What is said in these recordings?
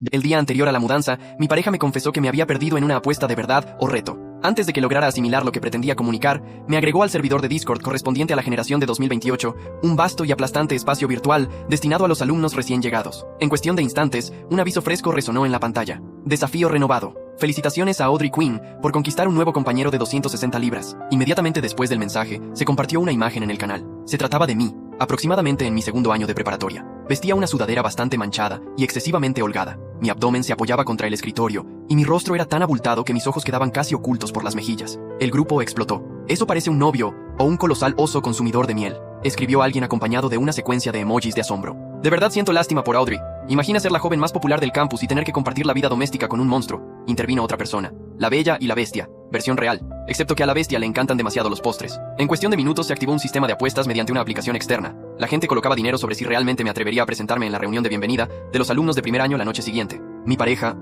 El día anterior a la mudanza, mi pareja me confesó que me había perdido en una apuesta de verdad o reto. Antes de que lograra asimilar lo que pretendía comunicar, me agregó al servidor de Discord correspondiente a la generación de 2028, un vasto y aplastante espacio virtual destinado a los alumnos recién llegados. En cuestión de instantes, un aviso fresco resonó en la pantalla. Desafío renovado. Felicitaciones a Audrey Quinn por conquistar un nuevo compañero de 260 libras. Inmediatamente después del mensaje, se compartió una imagen en el canal. Se trataba de mí, aproximadamente en mi segundo año de preparatoria. Vestía una sudadera bastante manchada y excesivamente holgada. Mi abdomen se apoyaba contra el escritorio y mi rostro era tan abultado que mis ojos quedaban casi ocultos por las mejillas. El grupo explotó. Eso parece un novio o un colosal oso consumidor de miel, escribió alguien acompañado de una secuencia de emojis de asombro. De verdad siento lástima por Audrey. Imagina ser la joven más popular del campus y tener que compartir la vida doméstica con un monstruo, intervino otra persona. La Bella y la Bestia, versión real, excepto que a la Bestia le encantan demasiado los postres. En cuestión de minutos se activó un sistema de apuestas mediante una aplicación externa. La gente colocaba dinero sobre si realmente me atrevería a presentarme en la reunión de bienvenida de los alumnos de primer año la noche siguiente. Mi pareja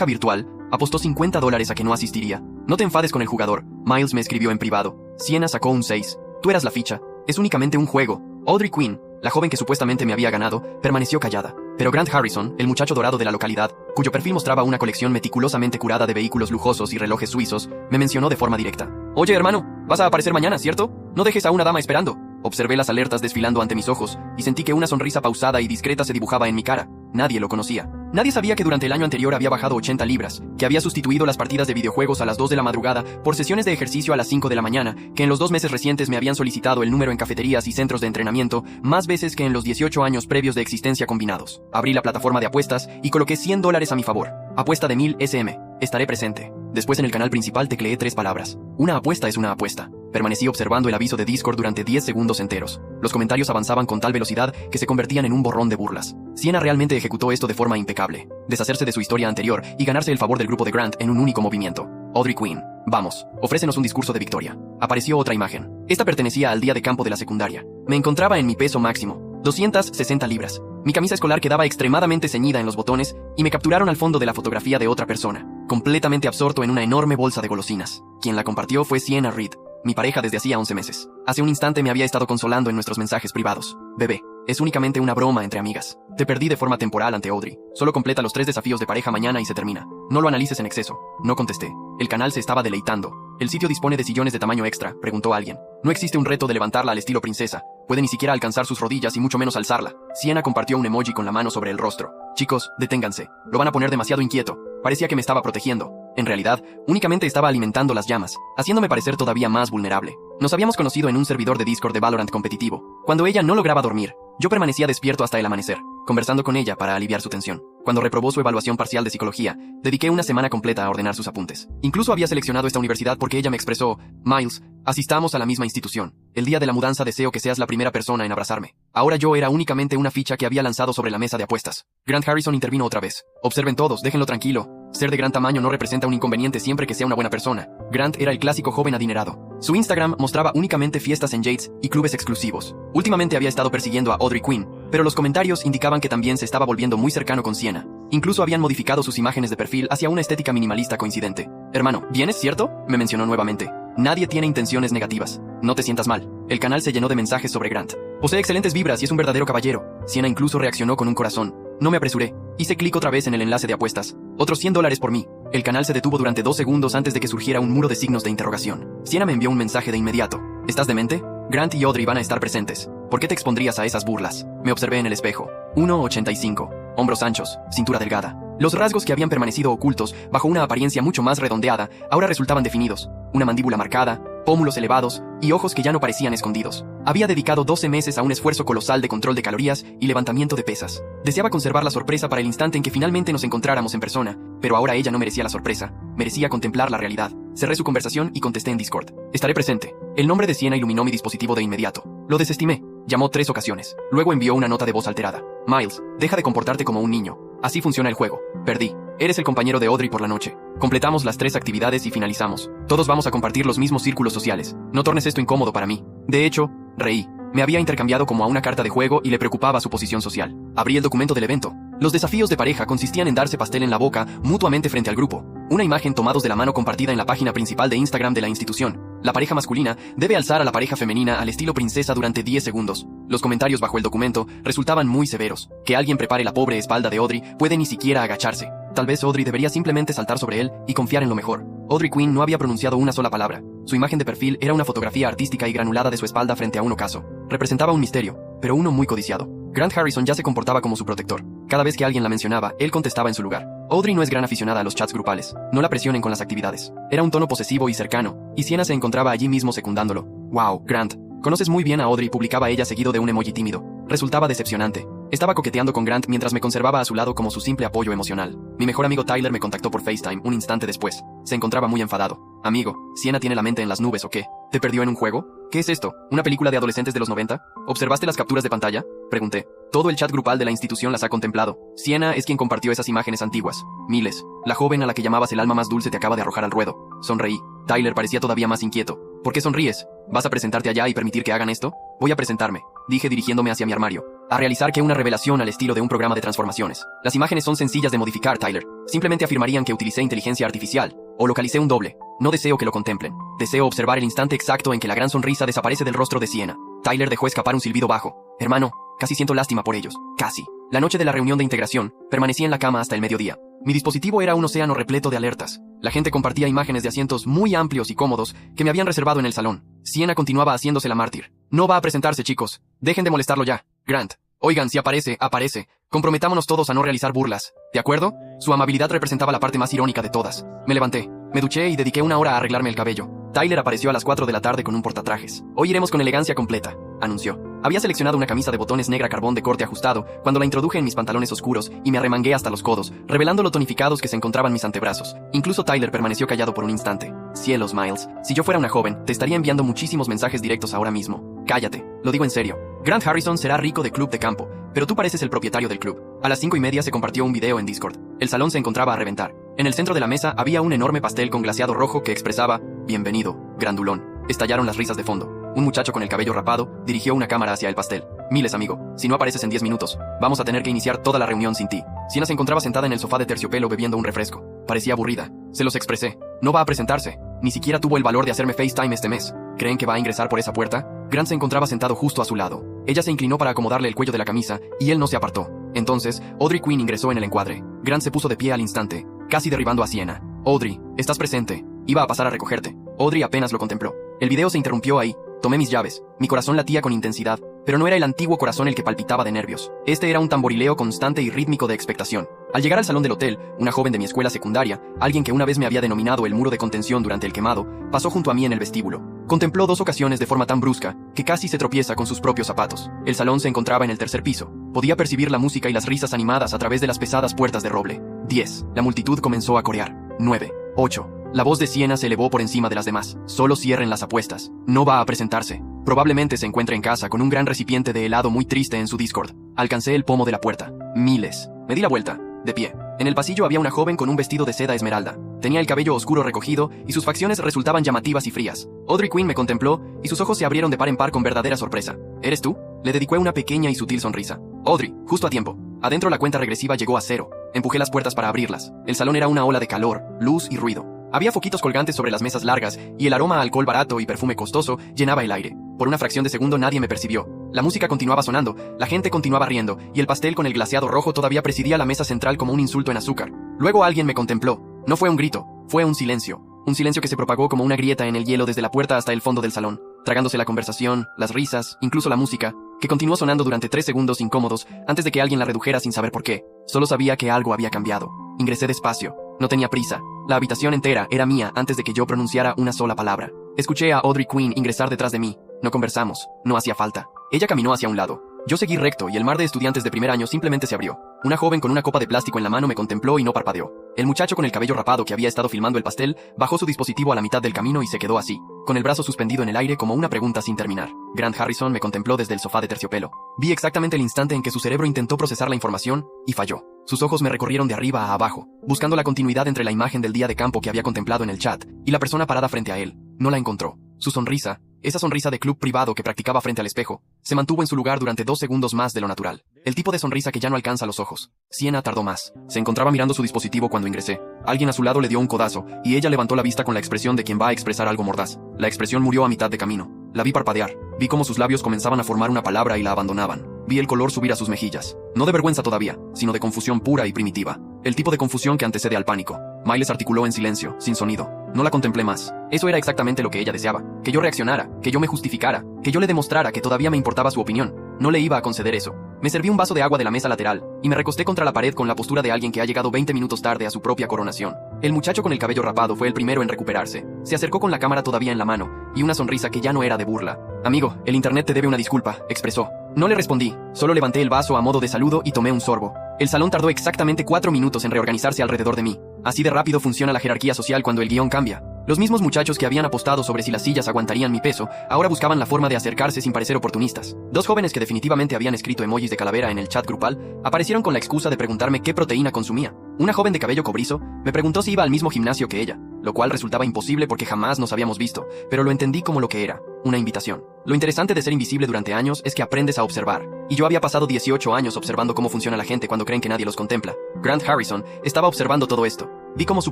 virtual, apostó $50 a que no asistiría. No te enfades con el jugador, Miles me escribió en privado. Sienna sacó un 6. Tú eras la ficha. Es únicamente un juego. Audrey Quinn, la joven que supuestamente me había ganado, permaneció callada. Pero Grant Harrison, el muchacho dorado de la localidad, cuyo perfil mostraba una colección meticulosamente curada de vehículos lujosos y relojes suizos, me mencionó de forma directa. Oye, hermano, vas a aparecer mañana, ¿cierto? No dejes a una dama esperando. Observé las alertas desfilando ante mis ojos y sentí que una sonrisa pausada y discreta se dibujaba en mi cara. Nadie lo conocía. Nadie sabía que durante el año anterior había bajado 80 libras, que había sustituido las partidas de videojuegos a las 2 de la madrugada por sesiones de ejercicio a las 5 de la mañana, que en los 2 meses recientes me habían solicitado el número en cafeterías y centros de entrenamiento más veces que en los 18 años previos de existencia combinados. Abrí la plataforma de apuestas y coloqué $100 a mi favor. Apuesta de 1000 SM. Estaré presente. Después en el canal principal tecleé 3 palabras. Una apuesta es una apuesta. Permanecí observando el aviso de Discord durante 10 segundos enteros. Los comentarios avanzaban con tal velocidad que se convertían en un borrón de burlas. Sienna realmente ejecutó esto de forma impecable. Deshacerse de su historia anterior y ganarse el favor del grupo de Grant en un único movimiento. Audrey Quinn, vamos, ofrécenos un discurso de victoria. Apareció otra imagen. Esta pertenecía al día de campo de la secundaria. Me encontraba en mi peso máximo, 260 libras. Mi camisa escolar quedaba extremadamente ceñida en los botones y me capturaron al fondo de la fotografía de otra persona, completamente absorto en una enorme bolsa de golosinas. Quien la compartió fue Sienna Reed, mi pareja desde hacía 11 meses. Hace un instante me había estado consolando en nuestros mensajes privados. Bebé, es únicamente una broma entre amigas. Te perdí de forma temporal ante Audrey. Solo completa los 3 desafíos de pareja mañana y se termina. No lo analices en exceso. No contesté. El canal se estaba deleitando. ¿El sitio dispone de sillones de tamaño extra?, preguntó alguien. No existe un reto de levantarla al estilo princesa. Puede ni siquiera alcanzar sus rodillas y mucho menos alzarla. Sienna compartió un emoji con la mano sobre el rostro. Chicos, deténganse. Lo van a poner demasiado inquieto. Parecía que me estaba protegiendo. En realidad, únicamente estaba alimentando las llamas, haciéndome parecer todavía más vulnerable. Nos habíamos conocido en un servidor de Discord de Valorant competitivo. Cuando ella no lograba dormir, yo permanecía despierto hasta el amanecer, conversando con ella para aliviar su tensión. Cuando reprobó su evaluación parcial de psicología, dediqué una semana completa a ordenar sus apuntes. Incluso había seleccionado esta universidad porque ella me expresó, Miles, asistamos a la misma institución. El día de la mudanza deseo que seas la primera persona en abrazarme. Ahora yo era únicamente una ficha que había lanzado sobre la mesa de apuestas. Grant Harrison intervino otra vez. Observen todos, déjenlo tranquilo. Ser de gran tamaño no representa un inconveniente siempre que sea una buena persona. Grant era el clásico joven adinerado. Su Instagram mostraba únicamente fiestas en Yates y clubes exclusivos. Últimamente había estado persiguiendo a Audrey Quinn, pero los comentarios indicaban que también se estaba volviendo muy cercano con Sienna. Incluso habían modificado sus imágenes de perfil hacia una estética minimalista coincidente. Hermano, ¿vienes, cierto?, me mencionó nuevamente. Nadie tiene intenciones negativas. No te sientas mal. El canal se llenó de mensajes sobre Grant. Posee excelentes vibras y es un verdadero caballero. Sienna incluso reaccionó con un corazón. No me apresuré. Hice clic otra vez en el enlace de apuestas. Otros $100 por mí. El canal se detuvo durante 2 segundos antes de que surgiera un muro de signos de interrogación. Sienna me envió un mensaje de inmediato. ¿Estás demente? Grant y Audrey van a estar presentes. ¿Por qué te expondrías a esas burlas? Me observé en el espejo. 1,85. Hombros anchos, cintura delgada. Los rasgos que habían permanecido ocultos bajo una apariencia mucho más redondeada ahora resultaban definidos. Una mandíbula marcada, pómulos elevados y ojos que ya no parecían escondidos. Había dedicado 12 meses a un esfuerzo colosal de control de calorías y levantamiento de pesas. Deseaba conservar la sorpresa para el instante en que finalmente nos encontráramos en persona, pero ahora ella no merecía la sorpresa, merecía contemplar la realidad. Cerré su conversación y contesté en Discord. Estaré presente. El nombre de Sienna iluminó mi dispositivo de inmediato. Lo desestimé. Llamó 3 ocasiones. Luego envió una nota de voz alterada. Miles, deja de comportarte como un niño. Así funciona el juego. Perdí. Eres el compañero de Audrey por la noche. Completamos las 3 actividades y finalizamos. Todos vamos a compartir los mismos círculos sociales. No tornes esto incómodo para mí. De hecho, reí. Me había intercambiado como a una carta de juego y le preocupaba su posición social. Abrí el documento del evento. Los desafíos de pareja consistían en darse pastel en la boca mutuamente frente al grupo. Una imagen tomados de la mano compartida en la página principal de Instagram de la institución. La pareja masculina debe alzar a la pareja femenina al estilo princesa durante 10 segundos. Los comentarios bajo el documento resultaban muy severos. Que alguien prepare la pobre espalda de Audrey puede ni siquiera agacharse. Tal vez Audrey debería simplemente saltar sobre él y confiar en lo mejor. Audrey Quinn no había pronunciado una sola palabra. Su imagen de perfil era una fotografía artística y granulada de su espalda frente a un ocaso. Representaba un misterio, pero uno muy codiciado. Grant Harrison ya se comportaba como su protector. Cada vez que alguien la mencionaba, él contestaba en su lugar. Audrey no es gran aficionada a los chats grupales. No la presionen con las actividades. Era un tono posesivo y cercano, y Sienna se encontraba allí mismo secundándolo. Wow, Grant. Conoces muy bien a Audrey, publicaba ella seguido de un emoji tímido. Resultaba decepcionante. Estaba coqueteando con Grant mientras me conservaba a su lado como su simple apoyo emocional. Mi mejor amigo Tyler me contactó por FaceTime un instante después. Se encontraba muy enfadado. Amigo, ¿Sienna tiene la mente en las nubes o qué? ¿Te perdió en un juego? ¿Qué es esto? ¿Una película de adolescentes de los 90? ¿Observaste las capturas de pantalla? Pregunté. Todo el chat grupal de la institución las ha contemplado. Sienna es quien compartió esas imágenes antiguas. Miles. La joven a la que llamabas el alma más dulce te acaba de arrojar al ruedo. Sonreí. Tyler parecía todavía más inquieto. ¿Por qué sonríes? ¿Vas a presentarte allá y permitir que hagan esto? Voy a presentarme, dije dirigiéndome hacia mi armario. A realizar que una revelación al estilo de un programa de transformaciones. Las imágenes son sencillas de modificar, Tyler. Simplemente afirmarían que utilicé inteligencia artificial. O localicé un doble. No deseo que lo contemplen. Deseo observar el instante exacto en que la gran sonrisa desaparece del rostro de Sienna. Tyler dejó escapar un silbido bajo. Hermano, casi siento lástima por ellos. Casi. La noche de la reunión de integración, permanecí en la cama hasta el mediodía. Mi dispositivo era un océano repleto de alertas. La gente compartía imágenes de asientos muy amplios y cómodos que me habían reservado en el salón. Sienna continuaba haciéndose la mártir. No va a presentarse, chicos. Dejen de molestarlo ya. Grant. Oigan, si aparece, aparece. Comprometámonos todos a no realizar burlas. ¿De acuerdo? Su amabilidad representaba la parte más irónica de todas. Me levanté, me duché y dediqué una hora a arreglarme el cabello. Tyler apareció a las 4 de la tarde con un portatrajes. Hoy iremos con elegancia completa, anunció. Había seleccionado una camisa de botones negra carbón de corte ajustado cuando la introduje en mis pantalones oscuros y me arremangué hasta los codos, revelando lo tonificados que se encontraban mis antebrazos. Incluso Tyler permaneció callado por un instante. Cielos, Miles. Si yo fuera una joven, te estaría enviando muchísimos mensajes directos ahora mismo. Cállate, lo digo en serio. Grant Harrison será rico de club de campo, pero tú pareces el propietario del club. A las 5:30 se compartió un video en Discord. El salón se encontraba a reventar. En el centro de la mesa había un enorme pastel con glaseado rojo que expresaba «Bienvenido, grandulón». Estallaron las risas de fondo. Un muchacho con el cabello rapado dirigió una cámara hacia el pastel. Miles, amigo. Si no apareces en 10 minutos, vamos a tener que iniciar toda la reunión sin ti. Sienna se encontraba sentada en el sofá de terciopelo bebiendo un refresco. Parecía aburrida. Se los expresé. No va a presentarse. Ni siquiera tuvo el valor de hacerme FaceTime este mes. ¿Creen que va a ingresar por esa puerta? Grant se encontraba sentado justo a su lado. Ella se inclinó para acomodarle el cuello de la camisa, y él no se apartó. Entonces, Audrey Quinn ingresó en el encuadre. Grant se puso de pie al instante, casi derribando a Sienna. Audrey, ¿estás presente? Iba a pasar a recogerte. Audrey apenas lo contempló. El video se interrumpió ahí. Tomé mis llaves. Mi corazón latía con intensidad, pero no era el antiguo corazón el que palpitaba de nervios. Este era un tamborileo constante y rítmico de expectación. Al llegar al salón del hotel, una joven de mi escuela secundaria, alguien que una vez me había denominado el muro de contención durante el quemado, pasó junto a mí en el vestíbulo. Contempló 2 ocasiones de forma tan brusca que casi se tropieza con sus propios zapatos. El salón se encontraba en el 3er piso. Podía percibir la música y las risas animadas a través de las pesadas puertas de roble. 10. La multitud comenzó a corear. 9. 8. La voz de Sienna se elevó por encima de las demás. Solo cierren las apuestas. No va a presentarse. Probablemente se encuentra en casa con un gran recipiente de helado muy triste en su Discord. Alcancé el pomo de la puerta. Miles. Me di la vuelta. De pie. En el pasillo había una joven con un vestido de seda esmeralda. Tenía el cabello oscuro recogido y sus facciones resultaban llamativas y frías. Audrey Quinn me contempló y sus ojos se abrieron de par en par con verdadera sorpresa. ¿Eres tú? Le dedicó una pequeña y sutil sonrisa. Audrey, justo a tiempo. Adentro la cuenta regresiva llegó a 0. Empujé las puertas para abrirlas. El salón era una ola de calor, luz y ruido. Había foquitos colgantes sobre las mesas largas y el aroma a alcohol barato y perfume costoso llenaba el aire. Por una fracción de segundo nadie me percibió. La música continuaba sonando, la gente continuaba riendo y el pastel con el glaseado rojo todavía presidía la mesa central como un insulto en azúcar. Luego alguien me contempló. No fue un grito, fue un silencio. Un silencio que se propagó como una grieta en el hielo desde la puerta hasta el fondo del salón, tragándose la conversación, las risas, incluso la música, que continuó sonando durante 3 segundos incómodos antes de que alguien la redujera sin saber por qué. Solo sabía que algo había cambiado. Ingresé despacio. No tenía prisa. La habitación entera era mía antes de que yo pronunciara una sola palabra. Escuché a Audrey Quinn ingresar detrás de mí. No conversamos. No hacía falta. Ella caminó hacia un lado. Yo seguí recto y el mar de estudiantes de primer año simplemente se abrió. Una joven con una copa de plástico en la mano me contempló y no parpadeó. El muchacho con el cabello rapado que había estado filmando el pastel bajó su dispositivo a la mitad del camino y se quedó así, con el brazo suspendido en el aire como una pregunta sin terminar. Grant Harrison me contempló desde el sofá de terciopelo. Vi exactamente el instante en que su cerebro intentó procesar la información y falló. Sus ojos me recorrieron de arriba a abajo, buscando la continuidad entre la imagen del día de campo que había contemplado en el chat y la persona parada frente a él. No la encontró. Su sonrisa, Esa sonrisa de club privado que practicaba frente al espejo se mantuvo en su lugar durante 2 segundos más de lo natural. El tipo de sonrisa que ya no alcanza los ojos. Sienna tardó más. Se encontraba mirando su dispositivo cuando ingresé. Alguien a su lado le dio un codazo, y ella levantó la vista con la expresión de quien va a expresar algo mordaz. La expresión murió a mitad de camino. La vi parpadear. Vi cómo sus labios comenzaban a formar una palabra y la abandonaban. Vi el color subir a sus mejillas. No de vergüenza todavía, sino de confusión pura y primitiva. El tipo de confusión que antecede al pánico. Miles articuló en silencio, sin sonido. No la contemplé más. Eso era exactamente lo que ella deseaba. Que yo reaccionara, que yo me justificara, que yo le demostrara que todavía me importaba su opinión. No le iba a conceder eso. Me serví un vaso de agua de la mesa lateral, y me recosté contra la pared con la postura de alguien que ha llegado 20 minutos tarde a su propia coronación. El muchacho con el cabello rapado fue el primero en recuperarse. Se acercó con la cámara todavía en la mano, y una sonrisa que ya no era de burla. Amigo, el internet te debe una disculpa, expresó. No le respondí, solo levanté el vaso a modo de saludo y tomé un sorbo. El salón tardó exactamente 4 minutos en reorganizarse alrededor de mí. Así de rápido funciona la jerarquía social cuando el guión cambia. Los mismos muchachos que habían apostado sobre si las sillas aguantarían mi peso, ahora buscaban la forma de acercarse sin parecer oportunistas. 2 jóvenes que definitivamente habían escrito emojis de calavera en el chat grupal, aparecieron con la excusa de preguntarme qué proteína consumía. Una joven de cabello cobrizo me preguntó si iba al mismo gimnasio que ella, lo cual resultaba imposible porque jamás nos habíamos visto, pero lo entendí como lo que era, una invitación. Lo interesante de ser invisible durante años es que aprendes a observar, y yo había pasado 18 años observando cómo funciona la gente cuando creen que nadie los contempla. Grant Harrison estaba observando todo esto. Vi cómo su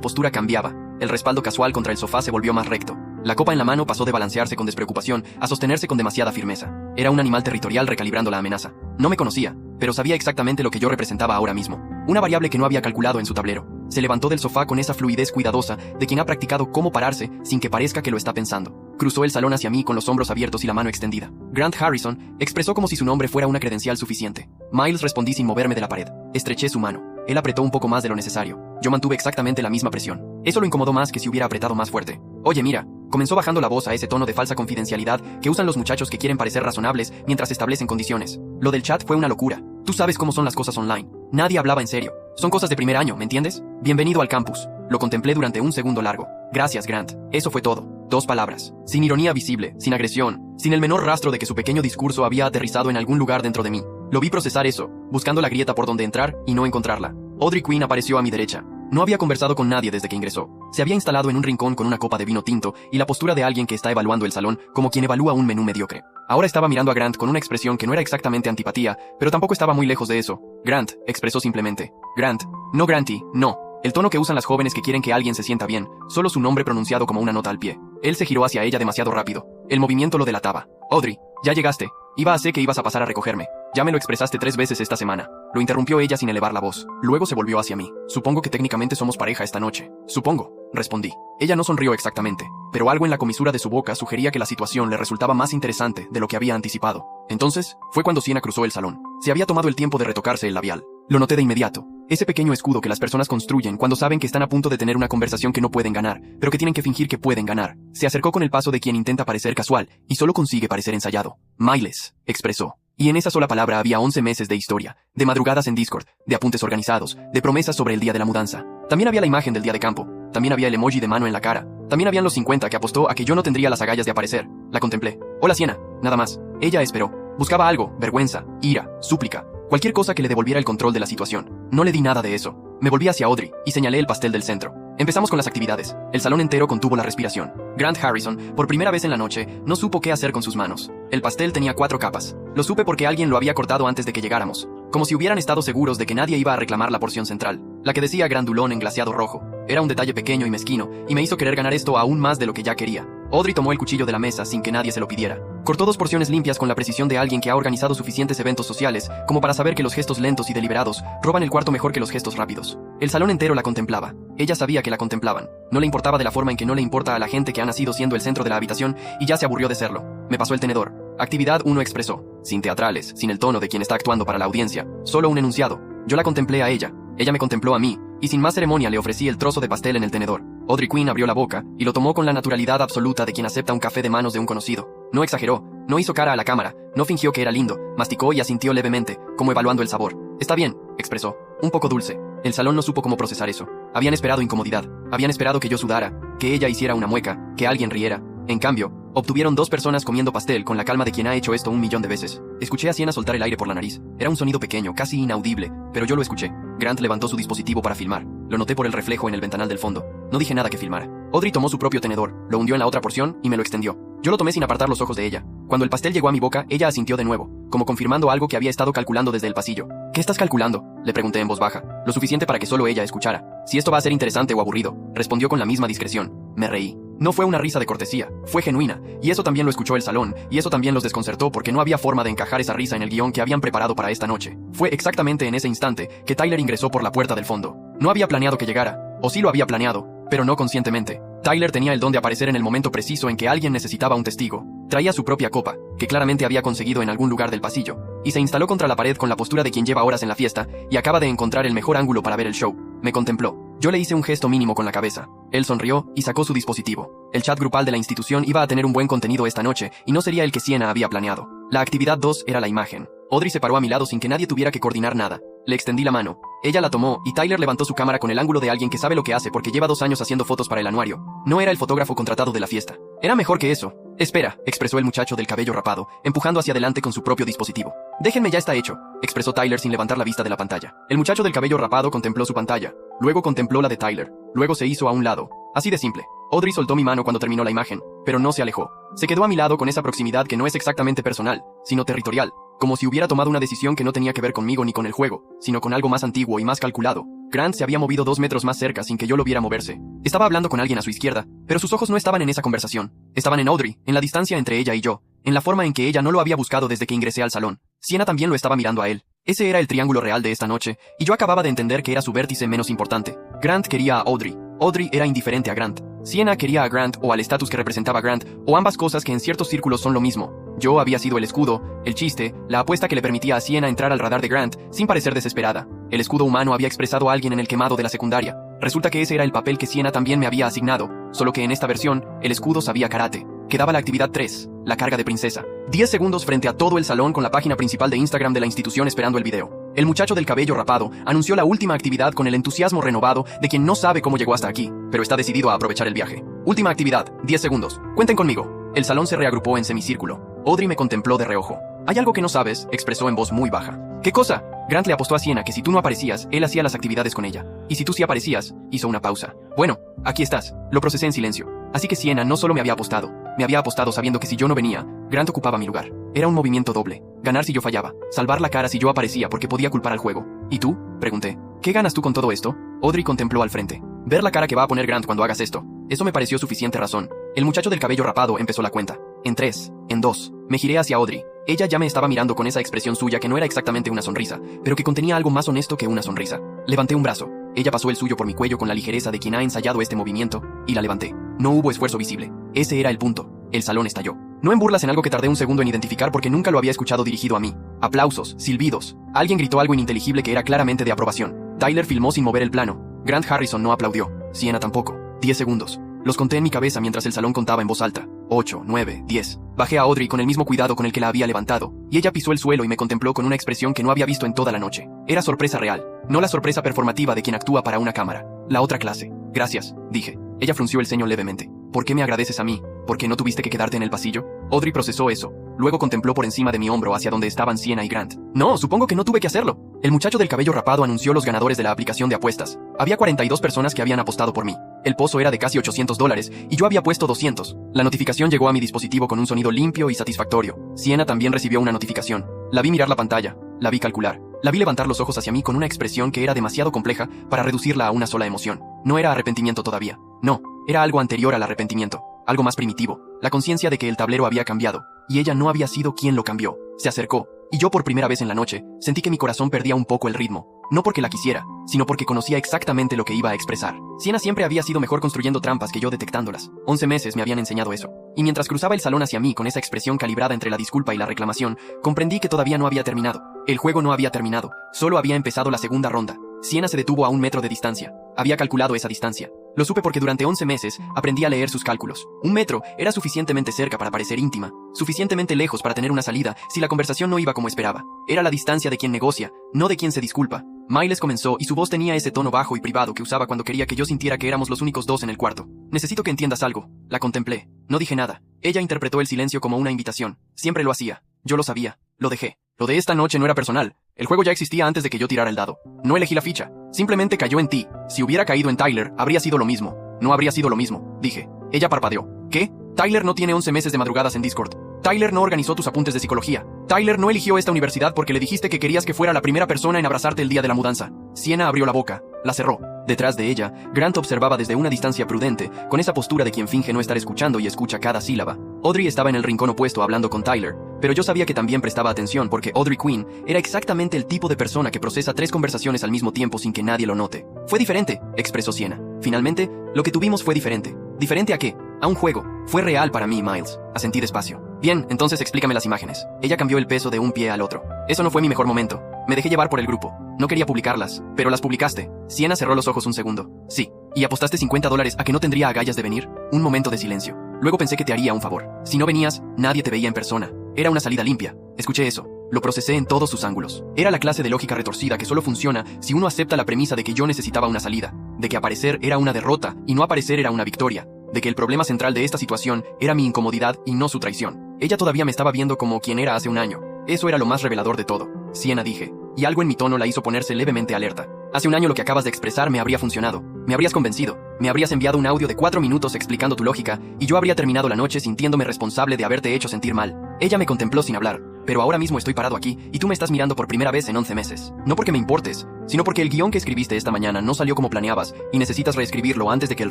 postura cambiaba. El respaldo casual contra el sofá se volvió más recto. La copa en la mano pasó de balancearse con despreocupación a sostenerse con demasiada firmeza. Era un animal territorial recalibrando la amenaza. No me conocía, pero sabía exactamente lo que yo representaba ahora mismo. Una variable que no había calculado en su tablero. Se levantó del sofá con esa fluidez cuidadosa de quien ha practicado cómo pararse sin que parezca que lo está pensando. Cruzó el salón hacia mí con los hombros abiertos y la mano extendida. Grant Harrison expresó como si su nombre fuera una credencial suficiente. Miles respondí sin moverme de la pared. Estreché su mano. Él apretó un poco más de lo necesario. Yo mantuve exactamente la misma presión. Eso lo incomodó más que si hubiera apretado más fuerte. Oye, mira, comenzó bajando la voz a ese tono de falsa confidencialidad que usan los muchachos que quieren parecer razonables mientras establecen condiciones. Lo del chat fue una locura. Tú sabes cómo son las cosas online. Nadie hablaba en serio. Son cosas de primer año, ¿me entiendes? Bienvenido al campus. Lo contemplé durante un segundo largo. Gracias, Grant. Eso fue todo. 2 palabras. Sin ironía visible, sin agresión, sin el menor rastro de que su pequeño discurso había aterrizado en algún lugar dentro de mí. Lo vi procesar eso, buscando la grieta por donde entrar y no encontrarla. Audrey Quinn apareció a mi derecha. No había conversado con nadie desde que ingresó. Se había instalado en un rincón con una copa de vino tinto y la postura de alguien que está evaluando el salón como quien evalúa un menú mediocre. Ahora estaba mirando a Grant con una expresión que no era exactamente antipatía, pero tampoco estaba muy lejos de eso. Grant, expresó simplemente. Grant. No Granty, no. El tono que usan las jóvenes que quieren que alguien se sienta bien, solo su nombre pronunciado como una nota al pie. Él se giró hacia ella demasiado rápido. El movimiento lo delataba. Audrey, ya llegaste. Iba a ser que ibas a pasar a recogerme. Ya me lo expresaste 3 veces esta semana. Lo interrumpió ella sin elevar la voz. Luego se volvió hacia mí. Supongo que técnicamente somos pareja esta noche. Supongo, respondí. Ella no sonrió exactamente, pero algo en la comisura de su boca sugería que la situación le resultaba más interesante de lo que había anticipado. Entonces, fue cuando Sienna cruzó el salón. Se había tomado el tiempo de retocarse el labial. Lo noté de inmediato. Ese pequeño escudo que las personas construyen cuando saben que están a punto de tener una conversación que no pueden ganar, pero que tienen que fingir que pueden ganar. Se acercó con el paso de quien intenta parecer casual, y solo consigue parecer ensayado. Miles, expresó. Y en esa sola palabra había 11 meses de historia, de madrugadas en Discord, de apuntes organizados, de promesas sobre el día de la mudanza. También había la imagen del día de campo, también había el emoji de mano en la cara, también habían los 50 que apostó a que yo no tendría las agallas de aparecer. La contemplé. Hola Sienna, nada más. Ella esperó. Buscaba algo, vergüenza, ira, súplica, cualquier cosa que le devolviera el control de la situación. No le di nada de eso. Me volví hacia Audrey y señalé el pastel del centro. Empezamos con las actividades. El salón entero contuvo la respiración. Grant Harrison, por primera vez en la noche, no supo qué hacer con sus manos. El pastel tenía 4 capas. Lo supe porque alguien lo había cortado antes de que llegáramos. Como si hubieran estado seguros de que nadie iba a reclamar la porción central. La que decía grandulón en glaseado rojo. Era un detalle pequeño y mezquino, y me hizo querer ganar esto aún más de lo que ya quería. Audrey tomó el cuchillo de la mesa sin que nadie se lo pidiera. Cortó 2 porciones limpias con la precisión de alguien que ha organizado suficientes eventos sociales como para saber que los gestos lentos y deliberados roban el cuarto mejor que los gestos rápidos. El salón entero la contemplaba. Ella sabía que la contemplaban. No le importaba de la forma en que no le importa a la gente que ha nacido siendo el centro de la habitación y ya se aburrió de serlo. Me pasó el tenedor. Actividad 1 expresó. Sin teatrales, sin el tono de quien está actuando para la audiencia. Solo un enunciado. Yo la contemplé a ella. Ella me contempló a mí, y sin más ceremonia le ofrecí el trozo de pastel en el tenedor. Audrey Quinn abrió la boca y lo tomó con la naturalidad absoluta de quien acepta un café de manos de un conocido. No exageró, no hizo cara a la cámara, no fingió que era lindo, masticó y asintió levemente, como evaluando el sabor. Está bien, expresó, un poco dulce. El salón no supo cómo procesar eso. Habían esperado incomodidad, habían esperado que yo sudara, que ella hiciera una mueca, que alguien riera. En cambio, obtuvieron 2 personas comiendo pastel con la calma de quien ha hecho esto 1.000.000 de veces. Escuché a Sienna soltar el aire por la nariz. Era un sonido pequeño, casi inaudible, pero yo lo escuché. Grant levantó su dispositivo para filmar. Lo noté por el reflejo en el ventanal del fondo. No dije nada que filmara. Audrey tomó su propio tenedor, lo hundió en la otra porción y me lo extendió. Yo lo tomé sin apartar los ojos de ella. Cuando el pastel llegó a mi boca, ella asintió de nuevo, como confirmando algo que había estado calculando desde el pasillo. ¿Qué estás calculando?, le pregunté en voz baja, lo suficiente para que solo ella escuchara. Si esto va a ser interesante o aburrido, respondió con la misma discreción. Me reí. No fue una risa de cortesía, fue genuina, y eso también lo escuchó el salón, y eso también los desconcertó porque no había forma de encajar esa risa en el guión que habían preparado para esta noche. Fue exactamente en ese instante que Tyler ingresó por la puerta del fondo. No había planeado que llegara, o sí lo había planeado, pero no conscientemente. Tyler tenía el don de aparecer en el momento preciso en que alguien necesitaba un testigo. Traía su propia copa, que claramente había conseguido en algún lugar del pasillo, y se instaló contra la pared con la postura de quien lleva horas en la fiesta y acaba de encontrar el mejor ángulo para ver el show. Me contempló. Yo le hice un gesto mínimo con la cabeza. Él sonrió y sacó su dispositivo. El chat grupal de la institución iba a tener un buen contenido esta noche y no sería el que Sienna había planeado. La actividad 2 era la imagen. Audrey se paró a mi lado sin que nadie tuviera que coordinar nada. Le extendí la mano. Ella la tomó y Tyler levantó su cámara con el ángulo de alguien que sabe lo que hace porque lleva 2 años haciendo fotos para el anuario. No era el fotógrafo contratado de la fiesta. Era mejor que eso. Espera, expresó el muchacho del cabello rapado, empujando hacia adelante con su propio dispositivo. Déjenme, ya está hecho, expresó Tyler sin levantar la vista de la pantalla. El muchacho del cabello rapado contempló su pantalla, luego contempló la de Tyler, luego se hizo a un lado. Así de simple. Audrey soltó mi mano cuando terminó la imagen, pero no se alejó. Se quedó a mi lado con esa proximidad que no es exactamente personal, sino territorial, como si hubiera tomado una decisión que no tenía que ver conmigo ni con el juego, sino con algo más antiguo y más calculado. Grant se había movido 2 metros más cerca sin que yo lo viera moverse. Estaba hablando con alguien a su izquierda, pero sus ojos no estaban en esa conversación. Estaban en Audrey, en la distancia entre ella y yo, en la forma en que ella no lo había buscado desde que ingresé al salón. Sienna también lo estaba mirando a él. Ese era el triángulo real de esta noche, y yo acababa de entender que era su vértice menos importante. Grant quería a Audrey. Audrey era indiferente a Grant. Sienna quería a Grant o al estatus que representaba Grant, o ambas cosas que en ciertos círculos son lo mismo. Yo había sido el escudo, el chiste, la apuesta que le permitía a Sienna entrar al radar de Grant sin parecer desesperada. El escudo humano había expresado a alguien en el quemado de la secundaria. Resulta que ese era el papel que Sienna también me había asignado, solo que en esta versión, el escudo sabía karate. Quedaba la actividad 3, la carga de princesa. 10 segundos frente a todo el salón con la página principal de Instagram de la institución esperando el video. El muchacho del cabello rapado anunció la última actividad con el entusiasmo renovado de quien no sabe cómo llegó hasta aquí, pero está decidido a aprovechar el viaje. Última actividad, 10 segundos. Cuenten conmigo. El salón se reagrupó en semicírculo. Audrey me contempló de reojo. Hay algo que no sabes, expresó en voz muy baja. ¿Qué cosa? Grant le apostó a Sienna que si tú no aparecías, él hacía las actividades con ella. Y si tú sí aparecías, hizo una pausa. Bueno, aquí estás. Lo procesé en silencio. Así que Sienna no solo me había apostado sabiendo que si yo no venía, Grant ocupaba mi lugar. Era un movimiento doble. Ganar si yo fallaba, salvar la cara si yo aparecía porque podía culpar al juego. ¿Y tú?, pregunté. ¿Qué ganas tú con todo esto? Audrey contempló al frente. Ver la cara que va a poner Grant cuando hagas esto. Eso me pareció suficiente razón. El muchacho del cabello rapado empezó la cuenta. En 3, en 2. Me giré hacia Audrey. Ella ya me estaba mirando con esa expresión suya que no era exactamente una sonrisa, pero que contenía algo más honesto que una sonrisa. Levanté un brazo. Ella pasó el suyo por mi cuello con la ligereza de quien ha ensayado este movimiento, y la levanté. No hubo esfuerzo visible. Ese era el punto. El salón estalló. No en burlas en algo que tardé un segundo en identificar porque nunca lo había escuchado dirigido a mí. Aplausos, silbidos. Alguien gritó algo ininteligible que era claramente de aprobación. Tyler filmó sin mover el plano. Grant Harrison no aplaudió. Sienna tampoco. 10 segundos. Los conté en mi cabeza mientras el salón contaba en voz alta. 8, 9, 10. Bajé a Audrey con el mismo cuidado con el que la había levantado, y ella pisó el suelo y me contempló con una expresión que no había visto en toda la noche. Era sorpresa real, no la sorpresa performativa de quien actúa para una cámara. La otra clase. Gracias, dije. Ella frunció el ceño levemente. ¿Por qué me agradeces a mí? ¿Por qué no tuviste que quedarte en el pasillo? Audrey procesó eso. Luego contempló por encima de mi hombro hacia donde estaban Sienna y Grant. No, supongo que no tuve que hacerlo. El muchacho del cabello rapado anunció los ganadores de la aplicación de apuestas. Había 42 personas que habían apostado por mí. El pozo era de casi $800 y yo había puesto 200. La notificación llegó a mi dispositivo con un sonido limpio y satisfactorio. Sienna también recibió una notificación. La vi mirar la pantalla. La vi calcular. La vi levantar los ojos hacia mí con una expresión que era demasiado compleja para reducirla a una sola emoción. No era arrepentimiento todavía. No, era algo anterior al arrepentimiento. Algo más primitivo. La conciencia de que el tablero había cambiado. Y ella no había sido quien lo cambió. Se acercó. Y yo por primera vez en la noche, sentí que mi corazón perdía un poco el ritmo. No porque la quisiera, sino porque conocía exactamente lo que iba a expresar. Sienna siempre había sido mejor construyendo trampas que yo detectándolas. 11 meses me habían enseñado eso. Y mientras cruzaba el salón hacia mí con esa expresión calibrada entre la disculpa y la reclamación, comprendí que todavía no había terminado. El juego no había terminado, solo había empezado la segunda ronda. Sienna se detuvo a 1 metro de distancia. Había calculado esa distancia. Lo supe porque durante 11 meses aprendí a leer sus cálculos. 1 metro era suficientemente cerca para parecer íntima, suficientemente lejos para tener una salida si la conversación no iba como esperaba. Era la distancia de quien negocia, no de quien se disculpa. Miles comenzó y su voz tenía ese tono bajo y privado que usaba cuando quería que yo sintiera que éramos los únicos dos en el cuarto. Necesito que entiendas algo. La contemplé. No dije nada. Ella interpretó el silencio como una invitación. Siempre lo hacía. Yo lo sabía. Lo dejé. Lo de esta noche no era personal. El juego ya existía antes de que yo tirara el dado. No elegí la ficha. Simplemente cayó en ti. Si hubiera caído en Tyler, habría sido lo mismo. No habría sido lo mismo, dije. Ella parpadeó. ¿Qué? Tyler no tiene 11 meses de madrugadas en Discord. Tyler no organizó tus apuntes de psicología. Tyler no eligió esta universidad porque le dijiste que querías que fuera la primera persona en abrazarte el día de la mudanza. Sienna abrió la boca, la cerró. Detrás de ella, Grant observaba desde una distancia prudente, con esa postura de quien finge no estar escuchando y escucha cada sílaba. Audrey estaba en el rincón opuesto hablando con Tyler, pero yo sabía que también prestaba atención porque Audrey Quinn era exactamente el tipo de persona que procesa 3 conversaciones al mismo tiempo sin que nadie lo note. Fue diferente, expresó Sienna. Finalmente, lo que tuvimos fue diferente. ¿Diferente a qué? A un juego. Fue real para mí, Miles. Asentí despacio. Bien, entonces explícame las imágenes. Ella cambió el peso de un pie al otro. Eso no fue mi mejor momento. Me dejé llevar por el grupo. No quería publicarlas, pero las publicaste. Sienna cerró los ojos un segundo. Sí. ¿Y apostaste $50 a que no tendría agallas de venir? Un momento de silencio. Luego pensé que te haría un favor. Si no venías, nadie te veía en persona. Era una salida limpia. Escuché eso. Lo procesé en todos sus ángulos. Era la clase de lógica retorcida que solo funciona si uno acepta la premisa de que yo necesitaba una salida, de que aparecer era una derrota y no aparecer era una victoria, de que el problema central de esta situación era mi incomodidad y no su traición. Ella todavía me estaba viendo como quien era hace un año. Eso era lo más revelador de todo. Sienna, dije, y algo en mi tono la hizo ponerse levemente alerta. Hace un año lo que acabas de expresar me habría funcionado. Me habrías convencido. Me habrías enviado un audio de 4 minutos explicando tu lógica, y yo habría terminado la noche sintiéndome responsable de haberte hecho sentir mal. Ella me contempló sin hablar, pero ahora mismo estoy parado aquí, y tú me estás mirando por primera vez en 11 meses. No porque me importes, sino porque el guión que escribiste esta mañana no salió como planeabas, y necesitas reescribirlo antes de que el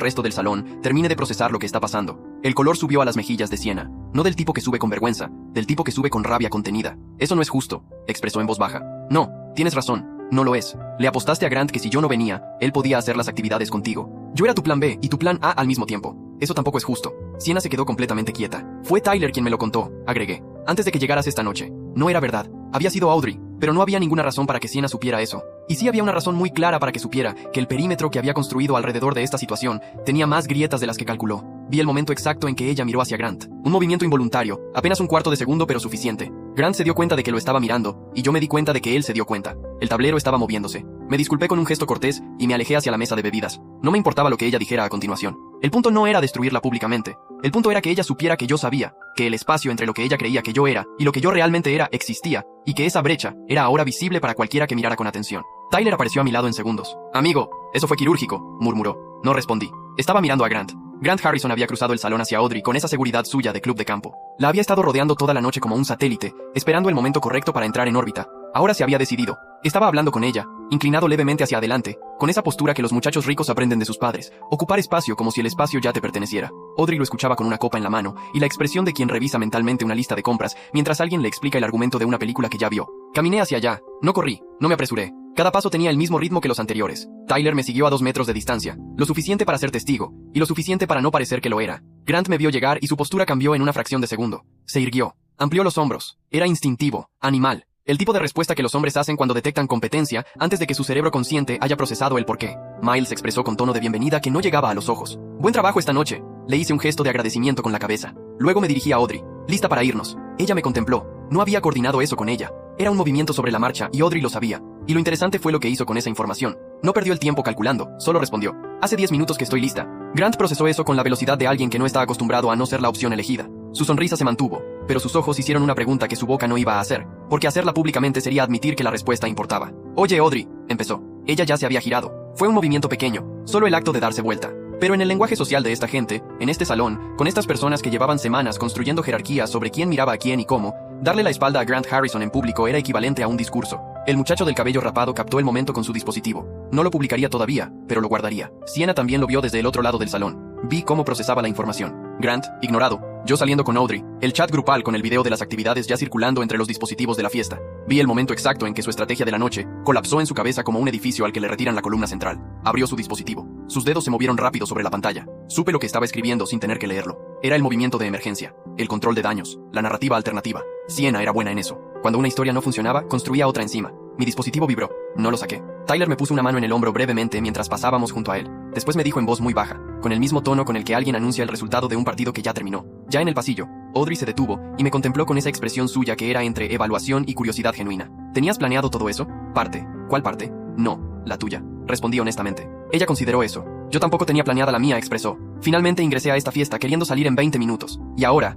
resto del salón termine de procesar lo que está pasando. El color subió a las mejillas de Sienna. No del tipo que sube con vergüenza, del tipo que sube con rabia contenida. Eso no es justo, expresó en voz baja. No, tienes razón. No lo es. Le apostaste a Grant que si yo no venía, él podía hacer las actividades contigo. Yo era tu plan B y tu plan A al mismo tiempo. Eso tampoco es justo. Sienna se quedó completamente quieta. Fue Tyler quien me lo contó, agregué. Antes de que llegaras esta noche. No era verdad. Había sido Audrey, pero no había ninguna razón para que Sienna supiera eso. Y sí había una razón muy clara para que supiera que el perímetro que había construido alrededor de esta situación tenía más grietas de las que calculó. Vi el momento exacto en que ella miró hacia Grant. Un movimiento involuntario, apenas un cuarto de segundo pero suficiente. Grant se dio cuenta de que lo estaba mirando, y yo me di cuenta de que él se dio cuenta. El tablero estaba moviéndose. Me disculpé con un gesto cortés y me alejé hacia la mesa de bebidas. No me importaba lo que ella dijera a continuación. El punto no era destruirla públicamente. El punto era que ella supiera que yo sabía, que el espacio entre lo que ella creía que yo era y lo que yo realmente era existía, y que esa brecha era ahora visible para cualquiera que mirara con atención. Tyler apareció a mi lado en segundos. Amigo, eso fue quirúrgico, murmuró. No respondí. Estaba mirando a Grant. Grant Harrison había cruzado el salón hacia Audrey con esa seguridad suya de club de campo. La había estado rodeando toda la noche como un satélite, esperando el momento correcto para entrar en órbita. Ahora se había decidido. Estaba hablando con ella, inclinado levemente hacia adelante, con esa postura que los muchachos ricos aprenden de sus padres, ocupar espacio como si el espacio ya te perteneciera. Audrey lo escuchaba con una copa en la mano, y la expresión de quien revisa mentalmente una lista de compras, mientras alguien le explica el argumento de una película que ya vio. Caminé hacia allá, no corrí, no me apresuré. Cada paso tenía el mismo ritmo que los anteriores. Tyler me siguió a 2 metros de distancia, lo suficiente para ser testigo, y lo suficiente para no parecer que lo era. Grant me vio llegar y su postura cambió en una fracción de segundo. Se irguió, amplió los hombros, era instintivo, animal. El tipo de respuesta que los hombres hacen cuando detectan competencia antes de que su cerebro consciente haya procesado el porqué. Miles expresó con tono de bienvenida que no llegaba a los ojos. Buen trabajo esta noche. Le hice un gesto de agradecimiento con la cabeza. Luego me dirigí a Audrey. Lista para irnos. Ella me contempló. No había coordinado eso con ella. Era un movimiento sobre la marcha y Audrey lo sabía. Y lo interesante fue lo que hizo con esa información. No perdió el tiempo calculando, solo respondió. Hace 10 minutos que estoy lista. Grant procesó eso con la velocidad de alguien que no está acostumbrado a no ser la opción elegida. Su sonrisa se mantuvo, pero sus ojos hicieron una pregunta que su boca no iba a hacer, porque hacerla públicamente sería admitir que la respuesta importaba. Oye, Audrey, empezó. Ella ya se había girado. Fue un movimiento pequeño, solo el acto de darse vuelta. Pero en el lenguaje social de esta gente, en este salón, con estas personas que llevaban semanas construyendo jerarquías sobre quién miraba a quién y cómo, darle la espalda a Grant Harrison en público era equivalente a un discurso. El muchacho del cabello rapado captó el momento con su dispositivo. No lo publicaría todavía, pero lo guardaría. Sienna también lo vio desde el otro lado del salón. Vi cómo procesaba la información. Grant, ignorado. Yo saliendo con Audrey. El chat grupal con el video de las actividades ya circulando entre los dispositivos de la fiesta. Vi el momento exacto en que su estrategia de la noche colapsó en su cabeza como un edificio al que le retiran la columna central. Abrió su dispositivo. Sus dedos se movieron rápido sobre la pantalla. Supe lo que estaba escribiendo sin tener que leerlo. Era el movimiento de emergencia, el control de daños, la narrativa alternativa. Sienna era buena en eso. Cuando una historia no funcionaba, construía otra encima. Mi dispositivo vibró. No lo saqué. Tyler me puso una mano en el hombro brevemente mientras pasábamos junto a él. Después me dijo en voz muy baja, con el mismo tono con el que alguien anuncia el resultado de un partido que ya terminó. Ya en el pasillo, Audrey se detuvo y me contempló con esa expresión suya que era entre evaluación y curiosidad genuina. ¿Tenías planeado todo eso? ¿Parte? ¿Cuál parte? No, la tuya. Respondí honestamente. Ella consideró eso. Yo tampoco tenía planeada la mía, expresó. Finalmente ingresé a esta fiesta queriendo salir en 20 minutos. Y ahora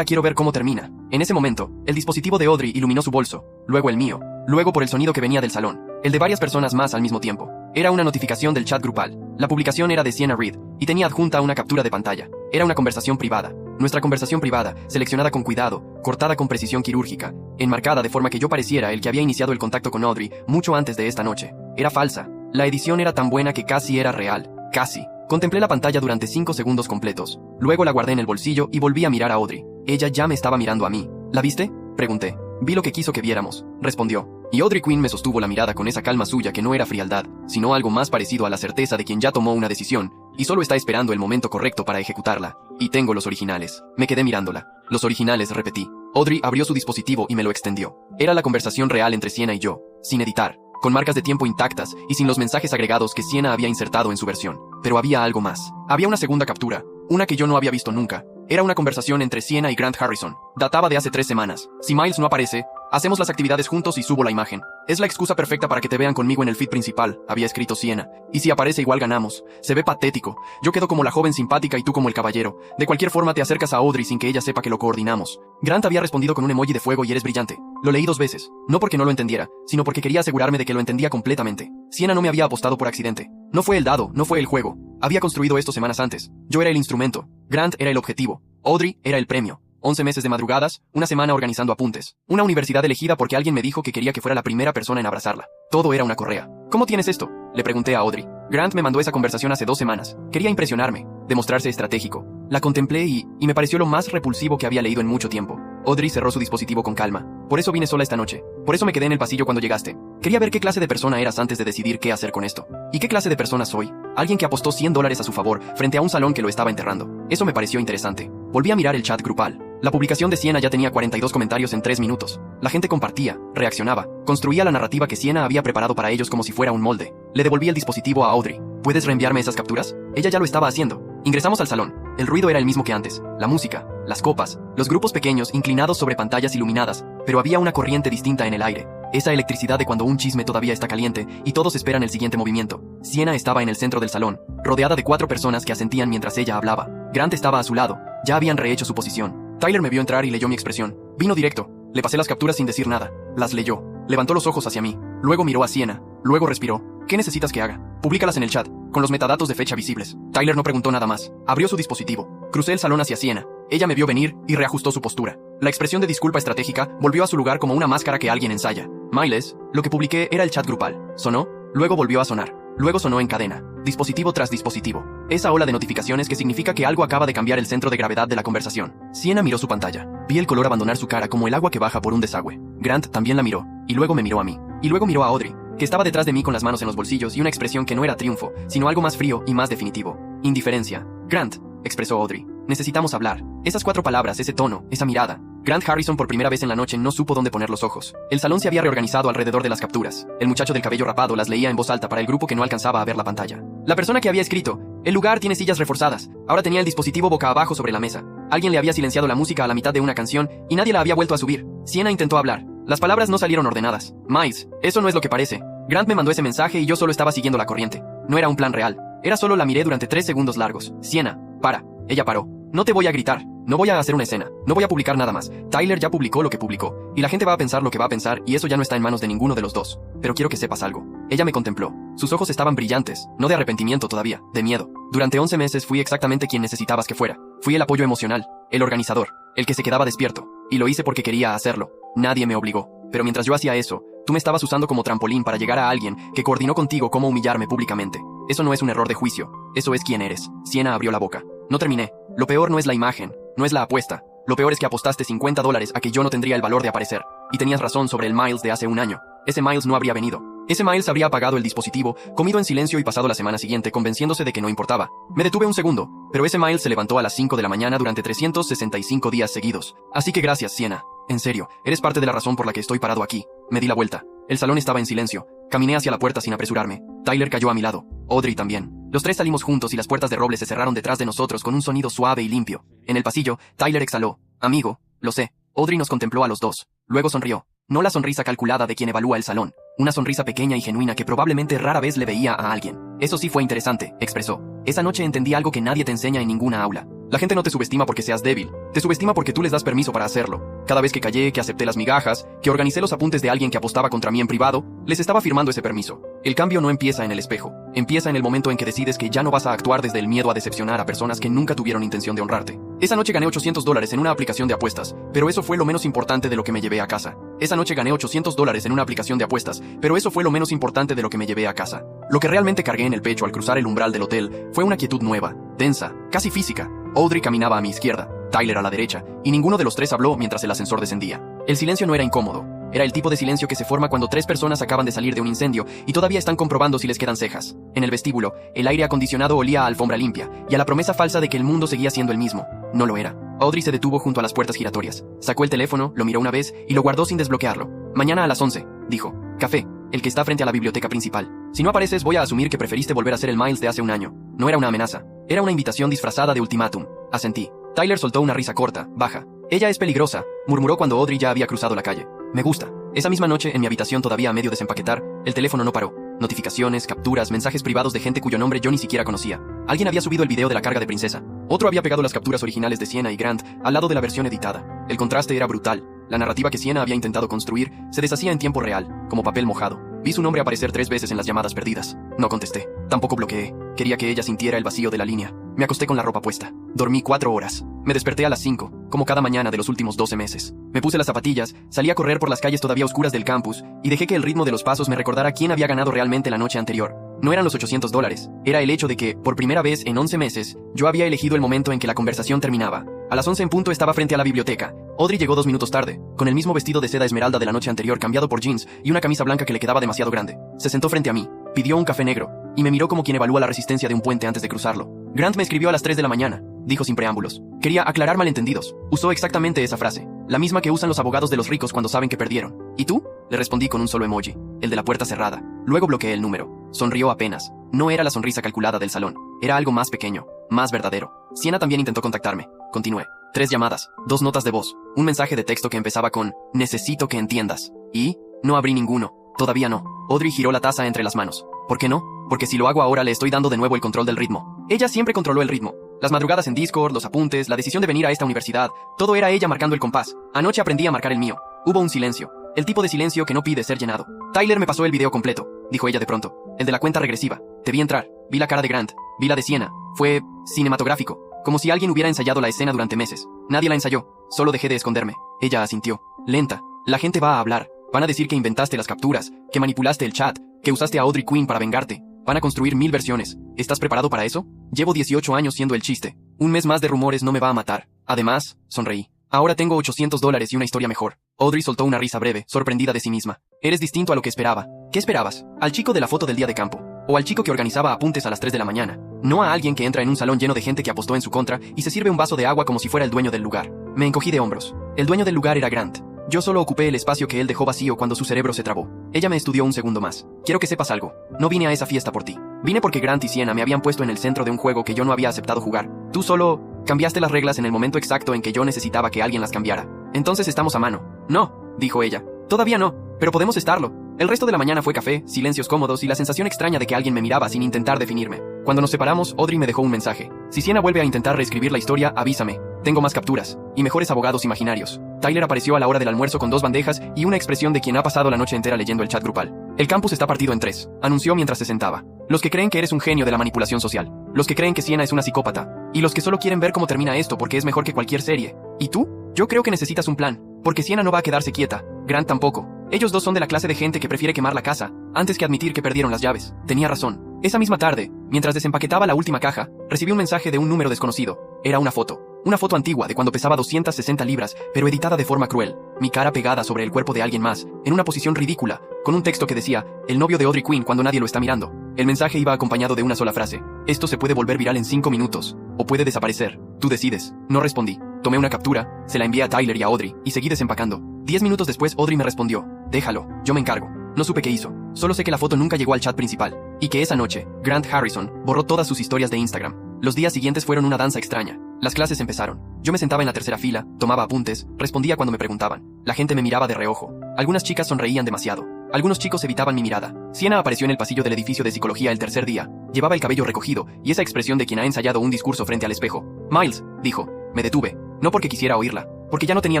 quiero ver cómo termina. En ese momento, el dispositivo de Audrey iluminó su bolso, luego el mío, luego por el sonido que venía del salón, el de varias personas más al mismo tiempo. Era una notificación del chat grupal. La publicación era de Sienna Reed, y tenía adjunta una captura de pantalla. Era una conversación privada. Nuestra conversación privada, seleccionada con cuidado, cortada con precisión quirúrgica, enmarcada de forma que yo pareciera el que había iniciado el contacto con Audrey mucho antes de esta noche. Era falsa. La edición era tan buena que casi era real. Casi. Contemplé la pantalla durante 5 segundos completos. Luego la guardé en el bolsillo y volví a mirar a Audrey. Ella ya me estaba mirando a mí. ¿La viste? Pregunté. Vi lo que quiso que viéramos, respondió. Y Audrey Quinn me sostuvo la mirada con esa calma suya que no era frialdad, sino algo más parecido a la certeza de quien ya tomó una decisión, y solo está esperando el momento correcto para ejecutarla. Y tengo los originales. Me quedé mirándola. Los originales, repetí. Audrey abrió su dispositivo y me lo extendió. Era la conversación real entre Sienna y yo, sin editar, con marcas de tiempo intactas y sin los mensajes agregados que Sienna había insertado en su versión. Pero había algo más. Había una segunda captura, una que yo no había visto nunca. Era una conversación entre Sienna y Grant Harrison. Databa de hace 3 semanas. Si Miles no aparece, hacemos las actividades juntos y subo la imagen. Es la excusa perfecta para que te vean conmigo en el feed principal, había escrito Sienna. Y si aparece igual ganamos. Se ve patético. Yo quedo como la joven simpática y tú como el caballero. De cualquier forma te acercas a Audrey sin que ella sepa que lo coordinamos. Grant había respondido con un emoji de fuego y eres brillante. Lo leí 2 veces. No porque no lo entendiera, sino porque quería asegurarme de que lo entendía completamente. Sienna no me había apostado por accidente. No fue el dado, no fue el juego. Había construido esto semanas antes. Yo era el instrumento. Grant era el objetivo. Audrey era el premio. 11 meses de madrugadas, una semana organizando apuntes. Una universidad elegida porque alguien me dijo que quería que fuera la primera persona en abrazarla. Todo era una correa. ¿Cómo tienes esto? Le pregunté a Audrey. Grant me mandó esa conversación hace 2 semanas. Quería impresionarme, demostrarse estratégico. La contemplé y me pareció lo más repulsivo que había leído en mucho tiempo. Audrey cerró su dispositivo con calma. Por eso vine sola esta noche. Por eso me quedé en el pasillo cuando llegaste. Quería ver qué clase de persona eras antes de decidir qué hacer con esto. ¿Y qué clase de persona soy? Alguien que apostó $100 a su favor frente a un salón que lo estaba enterrando. Eso me pareció interesante. Volví a mirar el chat grupal. La publicación de Sienna ya tenía 42 comentarios en 3 minutos. La gente compartía, reaccionaba, construía la narrativa que Sienna había preparado para ellos como si fuera un molde. Le devolví el dispositivo a Audrey. ¿Puedes reenviarme esas capturas? Ella ya lo estaba haciendo. Ingresamos al salón. El ruido era el mismo que antes. La música, las copas, los grupos pequeños inclinados sobre pantallas iluminadas, pero había una corriente distinta en el aire. Esa electricidad de cuando un chisme todavía está caliente y todos esperan el siguiente movimiento. Sienna estaba en el centro del salón, rodeada de 4 personas que asentían mientras ella hablaba. Grant estaba a su lado. Ya habían rehecho su posición. Tyler me vio entrar y leyó mi expresión. Vino directo. Le pasé las capturas sin decir nada. Las leyó. Levantó los ojos hacia mí. Luego miró a Sienna. Luego respiró. ¿Qué necesitas que haga? Públicalas en el chat, con los metadatos de fecha visibles. Tyler no preguntó nada más. Abrió su dispositivo. Crucé el salón hacia Sienna. Ella me vio venir y reajustó su postura. La expresión de disculpa estratégica volvió a su lugar como una máscara que alguien ensaya. Miles, lo que publiqué era el chat grupal. Sonó, luego volvió a sonar. Luego sonó en cadena, dispositivo tras dispositivo. Esa ola de notificaciones que significa que algo acaba de cambiar el centro de gravedad de la conversación. Sienna miró su pantalla. Vi el color abandonar su cara como el agua que baja por un desagüe. Grant también la miró, y luego me miró a mí. Y luego miró a Audrey, que estaba detrás de mí con las manos en los bolsillos y una expresión que no era triunfo, sino algo más frío y más definitivo. Indiferencia. Grant, expresó Audrey. Necesitamos hablar. Esas 4 palabras, ese tono, esa mirada. Grant Harrison por primera vez en la noche no supo dónde poner los ojos. El salón se había reorganizado alrededor de las capturas. El muchacho del cabello rapado las leía en voz alta para el grupo que no alcanzaba a ver la pantalla. La persona que había escrito, el lugar tiene sillas reforzadas. Ahora tenía el dispositivo boca abajo sobre la mesa. Alguien le había silenciado la música a la mitad de una canción y nadie la había vuelto a subir. Sienna intentó hablar. Las palabras no salieron ordenadas. Miles, eso no es lo que parece. Grant me mandó ese mensaje y yo solo estaba siguiendo la corriente. No era un plan real. Era solo la miré durante 3 segundos largos. Sienna, para. Ella paró. No te voy a gritar. No voy a hacer una escena. No voy a publicar nada más. Tyler ya publicó lo que publicó. Y la gente va a pensar lo que va a pensar y eso ya no está en manos de ninguno de los dos. Pero quiero que sepas algo. Ella me contempló. Sus ojos estaban brillantes. No de arrepentimiento todavía. De miedo. Durante 11 meses fui exactamente quien necesitabas que fuera. Fui el apoyo emocional. El organizador. El que se quedaba despierto. Y lo hice porque quería hacerlo. Nadie me obligó. Pero mientras yo hacía eso, tú me estabas usando como trampolín para llegar a alguien que coordinó contigo cómo humillarme públicamente. Eso no es un error de juicio. Eso es quién eres. Sienna abrió la boca. No terminé. Lo peor no es la imagen. No es la apuesta. Lo peor es que apostaste $50 a que yo no tendría el valor de aparecer. Y tenías razón sobre el Miles de hace 1 año. Ese Miles no habría venido. Ese Miles habría apagado el dispositivo, comido en silencio y pasado la semana siguiente convenciéndose de que no importaba. Me detuve un segundo, pero ese Miles se levantó a las 5 de la mañana durante 365 días seguidos. Así que gracias, Sienna. En serio, eres parte de la razón por la que estoy parado aquí. Me di la vuelta. El salón estaba en silencio. Caminé hacia la puerta sin apresurarme. Tyler cayó a mi lado. Audrey también. Los 3 salimos juntos y las puertas de roble se cerraron detrás de nosotros con un sonido suave y limpio. En el pasillo, Tyler exhaló. Amigo, lo sé. Audrey nos contempló a los dos. Luego sonrió. No la sonrisa calculada de quien evalúa el salón. Una sonrisa pequeña y genuina que probablemente rara vez le veía a alguien. Eso sí fue interesante, expresó. Esa noche entendí algo que nadie te enseña en ninguna aula. La gente no te subestima porque seas débil. Te subestima porque tú les das permiso para hacerlo. Cada vez que callé, que acepté las migajas, que organicé los apuntes de alguien que apostaba contra mí en privado, les estaba firmando ese permiso. El cambio no empieza en el espejo, empieza en el momento en que decides que ya no vas a actuar desde el miedo a decepcionar a personas que nunca tuvieron intención de honrarte. Esa noche gané $800 en una aplicación de apuestas, pero eso fue lo menos importante de lo que me llevé a casa. Esa noche gané $800 en una aplicación de apuestas, pero eso fue lo menos importante de lo que me llevé a casa. Lo que realmente cargué en el pecho al cruzar el umbral del hotel fue una quietud nueva, densa, casi física. Audrey caminaba a mi izquierda, Tyler a la derecha, y ninguno de los tres habló mientras el ascensor descendía. El silencio no era incómodo. Era el tipo de silencio que se forma cuando tres personas acaban de salir de un incendio y todavía están comprobando si les quedan cejas. En el vestíbulo, el aire acondicionado olía a alfombra limpia y a la promesa falsa de que el mundo seguía siendo el mismo. No lo era. Audrey se detuvo junto a las puertas giratorias. Sacó el teléfono, lo miró una vez y lo guardó sin desbloquearlo. Mañana a las 11, dijo. Café, el que está frente a la biblioteca principal. Si no apareces, voy a asumir que preferiste volver a ser el Miles de hace un año. No era una amenaza. Era una invitación disfrazada de ultimátum. Asentí. Tyler soltó una risa corta, baja. Ella es peligrosa, murmuró cuando Audrey ya había cruzado la calle. Me gusta. Esa misma noche, en mi habitación todavía a medio desempaquetar, el teléfono no paró. Notificaciones, capturas, mensajes privados de gente cuyo nombre yo ni siquiera conocía. Alguien había subido el video de la carga de princesa. Otro había pegado las capturas originales de Sienna y Grant al lado de la versión editada. El contraste era brutal. La narrativa que Sienna había intentado construir se deshacía en tiempo real, como papel mojado. Vi su nombre aparecer 3 veces en las llamadas perdidas. No contesté. Tampoco bloqueé. Quería que ella sintiera el vacío de la línea. Me acosté con la ropa puesta. Dormí 4 horas. Me desperté a las 5, como cada mañana de los últimos 12 meses. Me puse las zapatillas, salí a correr por las calles todavía oscuras del campus y dejé que el ritmo de los pasos me recordara quién había ganado realmente la noche anterior. No eran los $800, era el hecho de que, por primera vez en 11 meses, yo había elegido el momento en que la conversación terminaba. A las 11 en punto estaba frente a la biblioteca. Audrey llegó 2 minutos tarde, con el mismo vestido de seda esmeralda de la noche anterior cambiado por jeans y una camisa blanca que le quedaba demasiado grande. Se sentó frente a mí, pidió un café negro, y me miró como quien evalúa la resistencia de un puente antes de cruzarlo. Grant me escribió a las 3 de la mañana, dijo sin preámbulos. Quería aclarar malentendidos. Usó exactamente esa frase, la misma que usan los abogados de los ricos cuando saben que perdieron. ¿Y tú? Le respondí con un solo emoji, el de la puerta cerrada. Luego bloqueé el número. Sonrió apenas. No era la sonrisa calculada del salón. Era algo más pequeño, más verdadero. Sienna también intentó contactarme. Continué. 3 llamadas, 2 notas de voz, un mensaje de texto que empezaba con necesito que entiendas. Y no abrí ninguno. Todavía no. Audrey giró la taza entre las manos. ¿Por qué no? Porque si lo hago ahora le estoy dando de nuevo el control del ritmo. Ella siempre controló el ritmo. Las madrugadas en Discord, los apuntes, la decisión de venir a esta universidad, todo era ella marcando el compás. Anoche aprendí a marcar el mío. Hubo un silencio. El tipo de silencio que no pide ser llenado. Tyler me pasó el video completo, dijo ella de pronto. El de la cuenta regresiva. Te vi entrar. Vi la cara de Grant. Vi la de Sienna. Fue cinematográfico. Como si alguien hubiera ensayado la escena durante meses. Nadie la ensayó. Solo dejé de esconderme. Ella asintió. Lenta. La gente va a hablar. Van a decir que inventaste las capturas, que manipulaste el chat, que usaste a Audrey Quinn para vengarte. Van a construir 1000 versiones. ¿Estás preparado para eso? Llevo 18 años siendo el chiste. Un mes más de rumores no me va a matar. Además, sonreí. Ahora tengo $800 y una historia mejor. Audrey soltó una risa breve, sorprendida de sí misma. Eres distinto a lo que esperaba. ¿Qué esperabas? ¿Al chico de la foto del día de campo? ¿O al chico que organizaba apuntes a las 3 de la mañana? No a alguien que entra en un salón lleno de gente que apostó en su contra y se sirve un vaso de agua como si fuera el dueño del lugar. Me encogí de hombros. El dueño del lugar era Grant. Yo solo ocupé el espacio que él dejó vacío cuando su cerebro se trabó. Ella me estudió un segundo más. Quiero que sepas algo. No vine a esa fiesta por ti. Vine porque Grant y Sienna me habían puesto en el centro de un juego que yo no había aceptado jugar. Tú solo cambiaste las reglas en el momento exacto en que yo necesitaba que alguien las cambiara. Entonces estamos a mano. No, dijo ella. Todavía no, pero podemos estarlo. El resto de la mañana fue café, silencios cómodos y la sensación extraña de que alguien me miraba sin intentar definirme. Cuando nos separamos, Audrey me dejó un mensaje. Si Sienna vuelve a intentar reescribir la historia, avísame. Tengo más capturas y mejores abogados imaginarios. Tyler apareció a la hora del almuerzo con 2 bandejas y una expresión de quien ha pasado la noche entera leyendo el chat grupal. El campus está partido en 3, anunció mientras se sentaba. Los que creen que eres un genio de la manipulación social. Los que creen que Sienna es una psicópata. Y los que solo quieren ver cómo termina esto porque es mejor que cualquier serie. ¿Y tú? Yo creo que necesitas un plan. Porque Sienna no va a quedarse quieta. Grant tampoco. Ellos dos son de la clase de gente que prefiere quemar la casa antes que admitir que perdieron las llaves. Tenía razón. Esa misma tarde, mientras desempaquetaba la última caja, recibí un mensaje de un número desconocido. Era una foto. Una foto antigua de cuando pesaba 260 libras, pero editada de forma cruel. Mi cara pegada sobre el cuerpo de alguien más, en una posición ridícula, con un texto que decía, el novio de Audrey Quinn cuando nadie lo está mirando. El mensaje iba acompañado de una sola frase. Esto se puede volver viral en 5 minutos. O puede desaparecer. Tú decides. No respondí. Tomé una captura, se la envié a Tyler y a Audrey, y seguí desempacando. 10 minutos después Audrey me respondió. Déjalo, yo me encargo. No supe qué hizo. Solo sé que la foto nunca llegó al chat principal. Y que esa noche, Grant Harrison borró todas sus historias de Instagram. Los días siguientes fueron una danza extraña. Las clases empezaron. Yo me sentaba en la tercera fila, tomaba apuntes, respondía cuando me preguntaban. La gente me miraba de reojo. Algunas chicas sonreían demasiado. Algunos chicos evitaban mi mirada. Sienna apareció en el pasillo del edificio de psicología el tercer día. Llevaba el cabello recogido y esa expresión de quien ha ensayado un discurso frente al espejo. Miles, dijo. Me detuve. No porque quisiera oírla. porque ya no tenía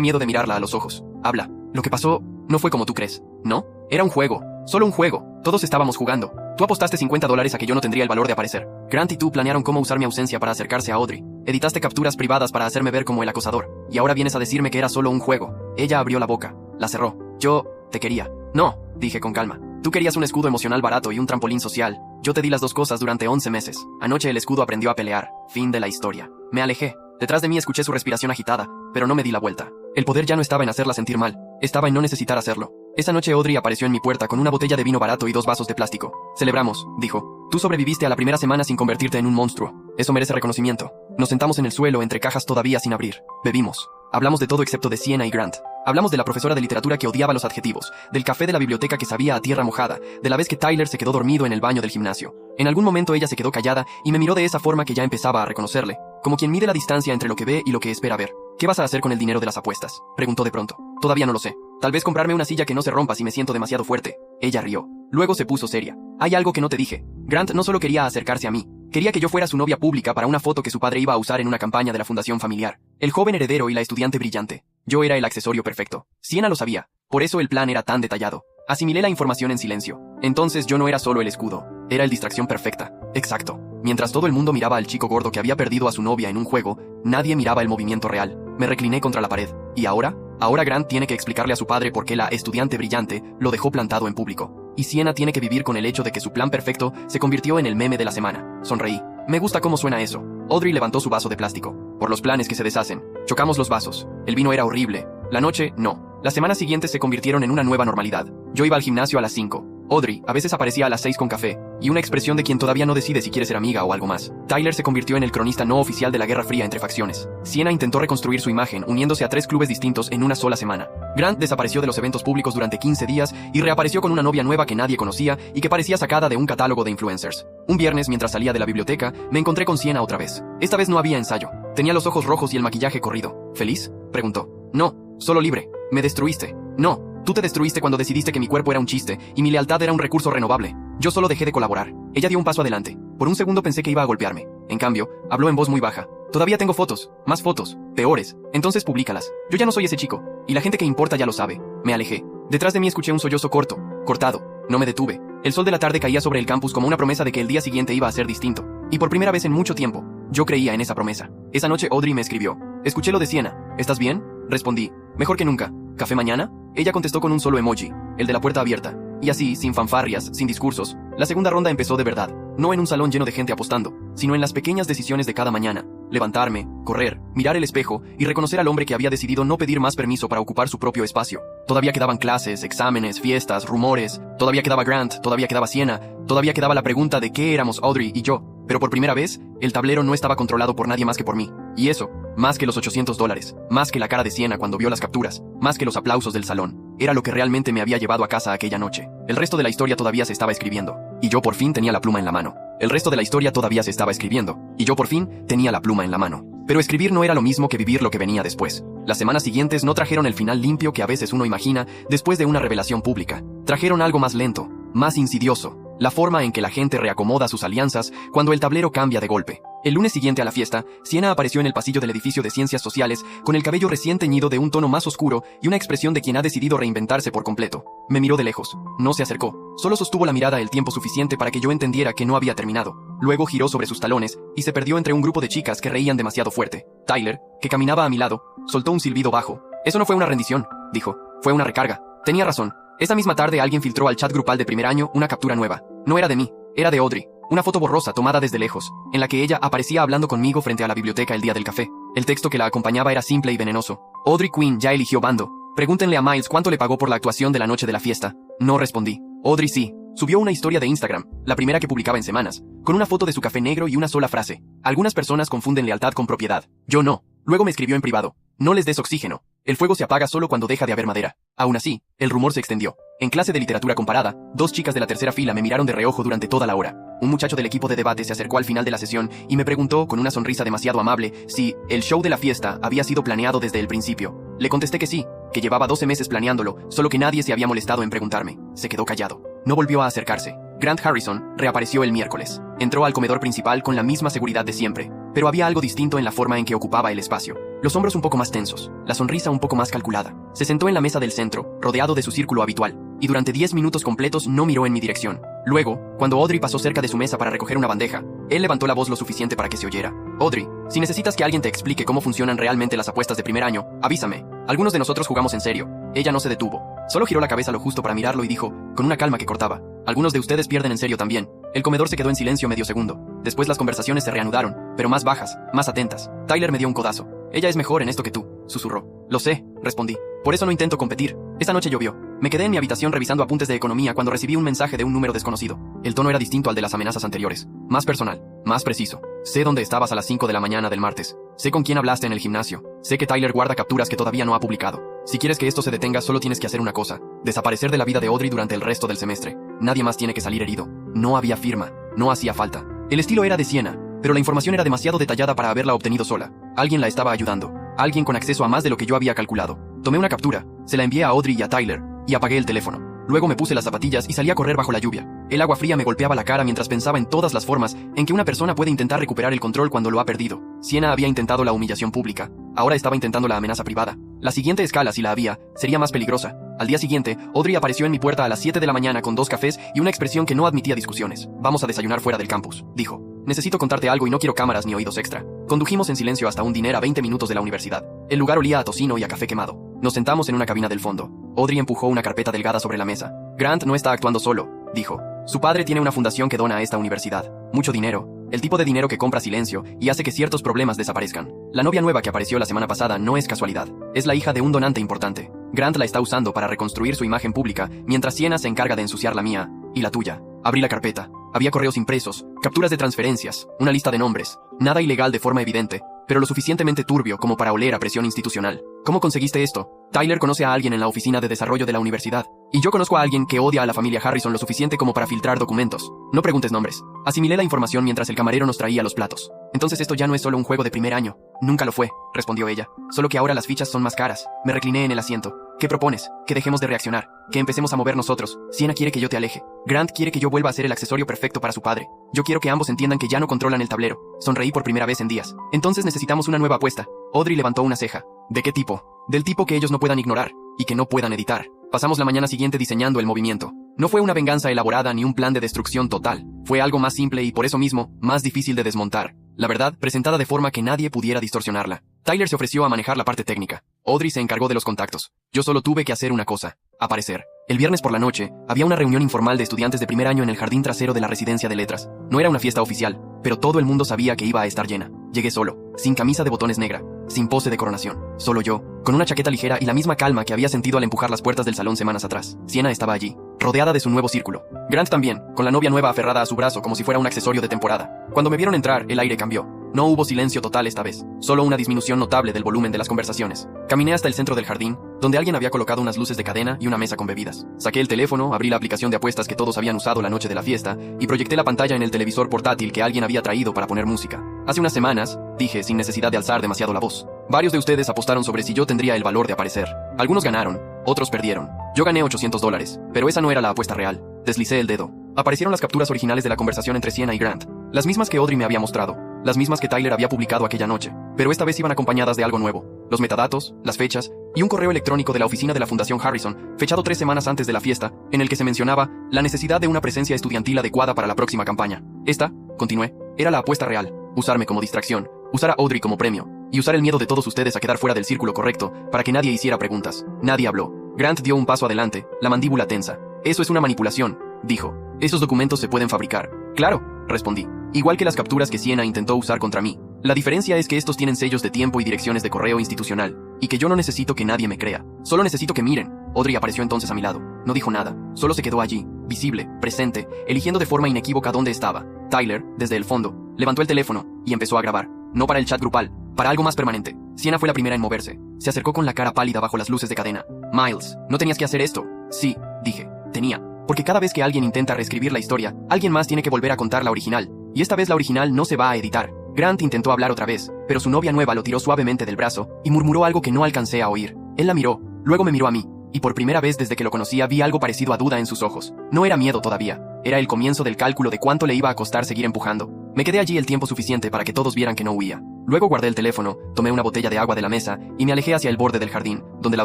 miedo de mirarla a los ojos. Habla. Lo que pasó no fue como tú crees, ¿no? Era un juego. Solo un juego. Todos estábamos jugando. Tú apostaste $50 a que yo no tendría el valor de aparecer. Grant y tú planearon cómo usar mi ausencia para acercarse a Audrey. Editaste capturas privadas para hacerme ver como el acosador. Y ahora vienes a decirme que era solo un juego. Ella abrió la boca. La cerró. Yo te quería. No, dije con calma. Tú querías un escudo emocional barato y un trampolín social. Yo te di las dos cosas durante 11 meses. Anoche el escudo aprendió a pelear. Fin de la historia. Me alejé. Detrás de mí escuché su respiración agitada, pero no me di la vuelta. El poder ya no estaba en hacerla sentir mal. Estaba en no necesitar hacerlo. Esa noche Audrey apareció en mi puerta con una botella de vino barato y 2 vasos de plástico. Celebramos, dijo. Tú sobreviviste a la primera semana sin convertirte en un monstruo. Eso merece reconocimiento. Nos sentamos en el suelo entre cajas todavía sin abrir. Bebimos. Hablamos de todo excepto de Sienna y Grant. Hablamos de la profesora de literatura que odiaba los adjetivos, del café de la biblioteca que sabía a tierra mojada, de la vez que Tyler se quedó dormido en el baño del gimnasio. En algún momento ella se quedó callada y me miró de esa forma que ya empezaba a reconocerle, como quien mide la distancia entre lo que ve y lo que espera ver. ¿Qué vas a hacer con el dinero de las apuestas?, preguntó de pronto. Todavía no lo sé. Tal vez comprarme una silla que no se rompa si me siento demasiado fuerte. Ella rió. Luego se puso seria. Hay algo que no te dije. Grant no solo quería acercarse a mí. Quería que yo fuera su novia pública para una foto que su padre iba a usar en una campaña de la fundación familiar. El joven heredero y la estudiante brillante. Yo era el accesorio perfecto. Sienna lo sabía. Por eso el plan era tan detallado. Asimilé la información en silencio. Entonces yo no era solo el escudo. Era el distracción perfecta. Exacto. Mientras todo el mundo miraba al chico gordo que había perdido a su novia en un juego, nadie miraba el movimiento real. Me recliné contra la pared. ¿Y ahora? Ahora Grant tiene que explicarle a su padre por qué la estudiante brillante lo dejó plantado en público. Y Sienna tiene que vivir con el hecho de que su plan perfecto se convirtió en el meme de la semana. Sonreí. Me gusta cómo suena eso. Audrey levantó su vaso de plástico. Por los planes que se deshacen. Chocamos los vasos. El vino era horrible. La noche, no. Las semanas siguientes se convirtieron en una nueva normalidad. Yo iba al gimnasio a las 5. Audrey a veces aparecía a las 6 con café, y una expresión de quien todavía no decide si quiere ser amiga o algo más. Tyler se convirtió en el cronista no oficial de la Guerra Fría entre facciones. Sienna intentó reconstruir su imagen uniéndose a 3 clubes distintos en una sola semana. Grant desapareció de los eventos públicos durante 15 días y reapareció con una novia nueva que nadie conocía y que parecía sacada de un catálogo de influencers. Un viernes, mientras salía de la biblioteca, me encontré con Sienna otra vez. Esta vez no había ensayo. Tenía los ojos rojos y el maquillaje corrido. ¿Feliz?, preguntó. No, solo libre. Me destruiste. No. Tú te destruiste cuando decidiste que mi cuerpo era un chiste y mi lealtad era un recurso renovable. Yo solo dejé de colaborar. Ella dio un paso adelante. Por un segundo pensé que iba a golpearme. En cambio, habló en voz muy baja. Todavía tengo fotos, más fotos, peores. Entonces públicalas. Yo ya no soy ese chico. Y la gente que importa ya lo sabe. Me alejé. Detrás de mí escuché un sollozo cortado. No me detuve. El sol de la tarde caía sobre el campus como una promesa de que el día siguiente iba a ser distinto. Y por primera vez en mucho tiempo, yo creía en esa promesa. Esa noche Audrey me escribió. Escuché lo de Sienna. ¿Estás bien? Respondí. Mejor que nunca. ¿Café mañana? Ella contestó con un solo emoji, el de la puerta abierta. Y así, sin fanfarrias, sin discursos, la segunda ronda empezó de verdad. No en un salón lleno de gente apostando, sino en las pequeñas decisiones de cada mañana. Levantarme, correr, mirar el espejo y reconocer al hombre que había decidido no pedir más permiso para ocupar su propio espacio. Todavía quedaban clases, exámenes, fiestas, rumores. Todavía quedaba Grant, todavía quedaba Sienna. Todavía quedaba la pregunta de qué éramos Audrey y yo. Pero por primera vez, el tablero no estaba controlado por nadie más que por mí. Y eso, más que los $800, más que la cara de Sienna cuando vio las capturas, más que los aplausos del salón, era lo que realmente me había llevado a casa aquella noche. El resto de la historia todavía se estaba escribiendo, y yo por fin tenía la pluma en la mano. El resto de la historia todavía se estaba escribiendo, y yo por fin tenía la pluma en la mano. Pero escribir no era lo mismo que vivir lo que venía después. Las semanas siguientes no trajeron el final limpio que a veces uno imagina después de una revelación pública. Trajeron algo más lento, más insidioso. La forma en que la gente reacomoda sus alianzas cuando el tablero cambia de golpe. El lunes siguiente a la fiesta, Sienna apareció en el pasillo del edificio de Ciencias Sociales con el cabello recién teñido de un tono más oscuro y una expresión de quien ha decidido reinventarse por completo. Me miró de lejos. No se acercó. Solo sostuvo la mirada el tiempo suficiente para que yo entendiera que no había terminado. Luego giró sobre sus talones y se perdió entre un grupo de chicas que reían demasiado fuerte. Tyler, que caminaba a mi lado, soltó un silbido bajo. Eso no fue una rendición, dijo. Fue una recarga. Tenía razón. Esa misma tarde alguien filtró al chat grupal de primer año una captura nueva. No era de mí, era de Audrey. Una foto borrosa tomada desde lejos, en la que ella aparecía hablando conmigo frente a la biblioteca el día del café. El texto que la acompañaba era simple y venenoso. Audrey Quinn ya eligió bando. Pregúntenle a Miles cuánto le pagó por la actuación de la noche de la fiesta. No respondí. Audrey sí. Subió una historia de Instagram, la primera que publicaba en semanas, con una foto de su café negro y una sola frase. Algunas personas confunden lealtad con propiedad. Yo no. Luego me escribió en privado. No les des oxígeno. El fuego se apaga solo cuando deja de haber madera. Aún así, el rumor se extendió. En clase de literatura comparada, 2 chicas de la tercera fila me miraron de reojo durante toda la hora. Un muchacho del equipo de debate se acercó al final de la sesión y me preguntó con una sonrisa demasiado amable si el show de la fiesta había sido planeado desde el principio. Le contesté que sí, que llevaba 12 meses planeándolo, solo que nadie se había molestado en preguntarme. Se quedó callado. No volvió a acercarse. Grant Harrison reapareció el miércoles. Entró al comedor principal con la misma seguridad de siempre, pero había algo distinto en la forma en que ocupaba el espacio. los hombros un poco más tensos, la sonrisa un poco más calculada. Se sentó en la mesa del centro, rodeado de su círculo habitual, y durante 10 minutos completos no miró en mi dirección. Luego, cuando Audrey pasó cerca de su mesa para recoger una bandeja, él levantó la voz lo suficiente para que se oyera. Audrey, si necesitas que alguien te explique cómo funcionan realmente las apuestas de primer año, avísame. Algunos de nosotros jugamos en serio. Ella no se detuvo. Solo giró la cabeza lo justo para mirarlo y dijo, con una calma que cortaba, algunos de ustedes pierden en serio también. El comedor se quedó en silencio medio segundo. Después las conversaciones se reanudaron, pero más bajas, más atentas. Tyler me dio un codazo. Ella es mejor en esto que tú, susurró. Lo sé, respondí. Por eso no intento competir. Esta noche llovió. Me quedé en mi habitación revisando apuntes de economía cuando recibí un mensaje de un número desconocido. El tono era distinto al de las amenazas anteriores. Más personal, más preciso. Sé dónde estabas a las 5 de la mañana del martes. Sé con quién hablaste en el gimnasio. Sé que Tyler guarda capturas que todavía no ha publicado. Si quieres que esto se detenga, solo tienes que hacer una cosa. Desaparecer de la vida de Audrey durante el resto del semestre. Nadie más tiene que salir herido. No había firma. No hacía falta. El estilo era de Sienna, pero la información era demasiado detallada para haberla obtenido sola. Alguien la estaba ayudando. Alguien con acceso a más de lo que yo había calculado. Tomé una captura, se la envié a Audrey y a Tyler, y apagué el teléfono. Luego me puse las zapatillas y salí a correr bajo la lluvia. El agua fría me golpeaba la cara mientras pensaba en todas las formas en que una persona puede intentar recuperar el control cuando lo ha perdido. Sienna había intentado la humillación pública. Ahora estaba intentando la amenaza privada. La siguiente escala, si la había, sería más peligrosa. Al día siguiente, Audrey apareció en mi puerta a las 7 de la mañana con 2 cafés y una expresión que no admitía discusiones. Vamos a desayunar fuera del campus, dijo. Necesito contarte algo y no quiero cámaras ni oídos extra. Condujimos en silencio hasta un diner a 20 minutos de la universidad. El lugar olía a tocino y a café quemado. Nos sentamos en una cabina del fondo. Audrey empujó una carpeta delgada sobre la mesa. Grant no está actuando solo, dijo. Su padre tiene una fundación que dona a esta universidad. Mucho dinero. El tipo de dinero que compra silencio y hace que ciertos problemas desaparezcan. La novia nueva que apareció la semana pasada no es casualidad. Es la hija de un donante importante. Grant la está usando para reconstruir su imagen pública, mientras Sienna se encarga de ensuciar la mía y la tuya. Abrí la carpeta. Había correos impresos, capturas de transferencias, una lista de nombres. Nada ilegal de forma evidente, pero lo suficientemente turbio como para oler a presión institucional. ¿Cómo conseguiste esto? Tyler conoce a alguien en la oficina de desarrollo de la universidad. Y yo conozco a alguien que odia a la familia Harrison lo suficiente como para filtrar documentos. No preguntes nombres. Asimilé la información mientras el camarero nos traía los platos. Entonces esto ya no es solo un juego de primer año. Nunca lo fue, respondió ella. Solo que ahora las fichas son más caras. Me recliné en el asiento. ¿Qué propones? Que dejemos de reaccionar. Que empecemos a mover nosotros. Sienna quiere que yo te aleje. Grant quiere que yo vuelva a ser el accesorio perfecto para su padre. Yo quiero que ambos entiendan que ya no controlan el tablero. Sonreí por primera vez en días. Entonces necesitamos una nueva apuesta. Audrey levantó una ceja. ¿De qué tipo? Del tipo que ellos no puedan ignorar. Y que no puedan editar. Pasamos la mañana siguiente diseñando el movimiento. No fue una venganza elaborada ni un plan de destrucción total. Fue algo más simple y por eso mismo, más difícil de desmontar. La verdad, presentada de forma que nadie pudiera distorsionarla. Tyler se ofreció a manejar la parte técnica. Audrey se encargó de los contactos. Yo solo tuve que hacer una cosa. Aparecer. El viernes por la noche, había una reunión informal de estudiantes de primer año en el jardín trasero de la residencia de letras. No era una fiesta oficial, pero todo el mundo sabía que iba a estar llena. Llegué solo, sin camisa de botones negra, sin pose de coronación. Solo yo, con una chaqueta ligera y la misma calma que había sentido al empujar las puertas del salón semanas atrás. Sienna estaba allí, rodeada de su nuevo círculo. Grant también, con la novia nueva aferrada a su brazo como si fuera un accesorio de temporada. Cuando me vieron entrar, el aire cambió. No hubo silencio total esta vez, solo una disminución notable del volumen de las conversaciones. Caminé hasta el centro del jardín, donde alguien había colocado unas luces de cadena y una mesa con bebidas. Saqué el teléfono, abrí la aplicación de apuestas que todos habían usado la noche de la fiesta, y proyecté la pantalla en el televisor portátil que alguien había traído para poner música. Hace unas semanas, dije sin necesidad de alzar demasiado la voz. Varios de ustedes apostaron sobre si yo tendría el valor de aparecer. Algunos ganaron, otros perdieron. Yo gané $800, pero esa no era la apuesta real. Deslicé el dedo. Aparecieron las capturas originales de la conversación entre Sienna y Grant. Las mismas que Audrey me había mostrado. Las mismas que Tyler había publicado aquella noche. Pero esta vez iban acompañadas de algo nuevo. Los metadatos, las fechas, y un correo electrónico de la oficina de la Fundación Harrison, fechado 3 semanas antes de la fiesta, en el que se mencionaba la necesidad de una presencia estudiantil adecuada para la próxima campaña. Esta, continué, era la apuesta real. Usarme como distracción, usar a Audrey como premio, y usar el miedo de todos ustedes a quedar fuera del círculo correcto, para que nadie hiciera preguntas. Nadie habló. Grant dio un paso adelante, la mandíbula tensa. Eso es una manipulación, dijo. Esos documentos se pueden fabricar. Claro, respondí. Igual que las capturas que Sienna intentó usar contra mí. La diferencia es que estos tienen sellos de tiempo y direcciones de correo institucional, y que yo no necesito que nadie me crea. Solo necesito que miren. Audrey apareció entonces a mi lado. No dijo nada. Solo se quedó allí, visible, presente, eligiendo de forma inequívoca dónde estaba. Tyler, desde el fondo, levantó el teléfono y empezó a grabar. No para el chat grupal, para algo más permanente. Sienna fue la primera en moverse. Se acercó con la cara pálida bajo las luces de cadena. Miles, no tenías que hacer esto. Sí, dije. Tenía. Porque cada vez que alguien intenta reescribir la historia, alguien más tiene que volver a contar la original. Y esta vez la original no se va a editar. Grant intentó hablar otra vez, pero su novia nueva lo tiró suavemente del brazo y murmuró algo que no alcancé a oír. Él la miró, luego me miró a mí, y por primera vez desde que lo conocía vi algo parecido a duda en sus ojos. No era miedo todavía, era el comienzo del cálculo de cuánto le iba a costar seguir empujando. Me quedé allí el tiempo suficiente para que todos vieran que no huía. Luego guardé el teléfono, tomé una botella de agua de la mesa y me alejé hacia el borde del jardín, donde la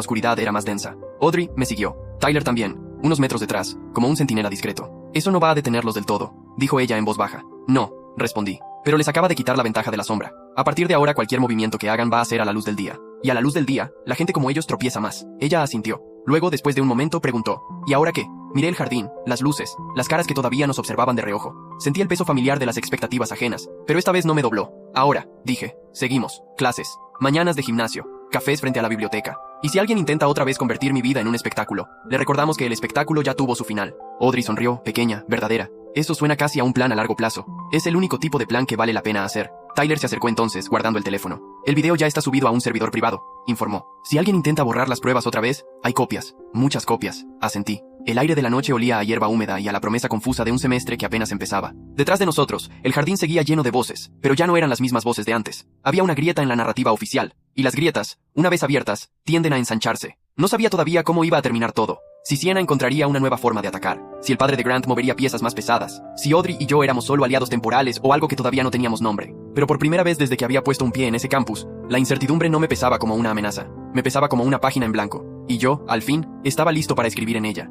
oscuridad era más densa. Audrey me siguió. Tyler también, unos metros detrás, como un centinela discreto. Eso no va a detenerlos del todo, dijo ella en voz baja. No, respondí. Pero les acaba de quitar la ventaja de la sombra. A partir de ahora cualquier movimiento que hagan va a ser a la luz del día. Y a la luz del día, la gente como ellos tropieza más. Ella asintió. Luego, después de un momento, preguntó. ¿Y ahora qué? Miré el jardín, las luces, las caras que todavía nos observaban de reojo. Sentí el peso familiar de las expectativas ajenas, pero esta vez no me dobló. Ahora, dije, seguimos. Clases, mañanas de gimnasio, cafés frente a la biblioteca. Y si alguien intenta otra vez convertir mi vida en un espectáculo, le recordamos que el espectáculo ya tuvo su final. Audrey sonrió, pequeña, verdadera. Eso suena casi a un plan a largo plazo. Es el único tipo de plan que vale la pena hacer. Tyler se acercó entonces, guardando el teléfono. El video ya está subido a un servidor privado, informó. Si alguien intenta borrar las pruebas otra vez, hay copias, muchas copias, asentí. El aire de la noche olía a hierba húmeda y a la promesa confusa de un semestre que apenas empezaba. Detrás de nosotros, el jardín seguía lleno de voces, pero ya no eran las mismas voces de antes. Había una grieta en la narrativa oficial, y las grietas, una vez abiertas, tienden a ensancharse. No sabía todavía cómo iba a terminar todo. Si Sienna encontraría una nueva forma de atacar, si el padre de Grant movería piezas más pesadas, si Audrey y yo éramos solo aliados temporales o algo que todavía no teníamos nombre. Pero por primera vez desde que había puesto un pie en ese campus, la incertidumbre no me pesaba como una amenaza, me pesaba como una página en blanco. Y yo, al fin, estaba listo para escribir en ella.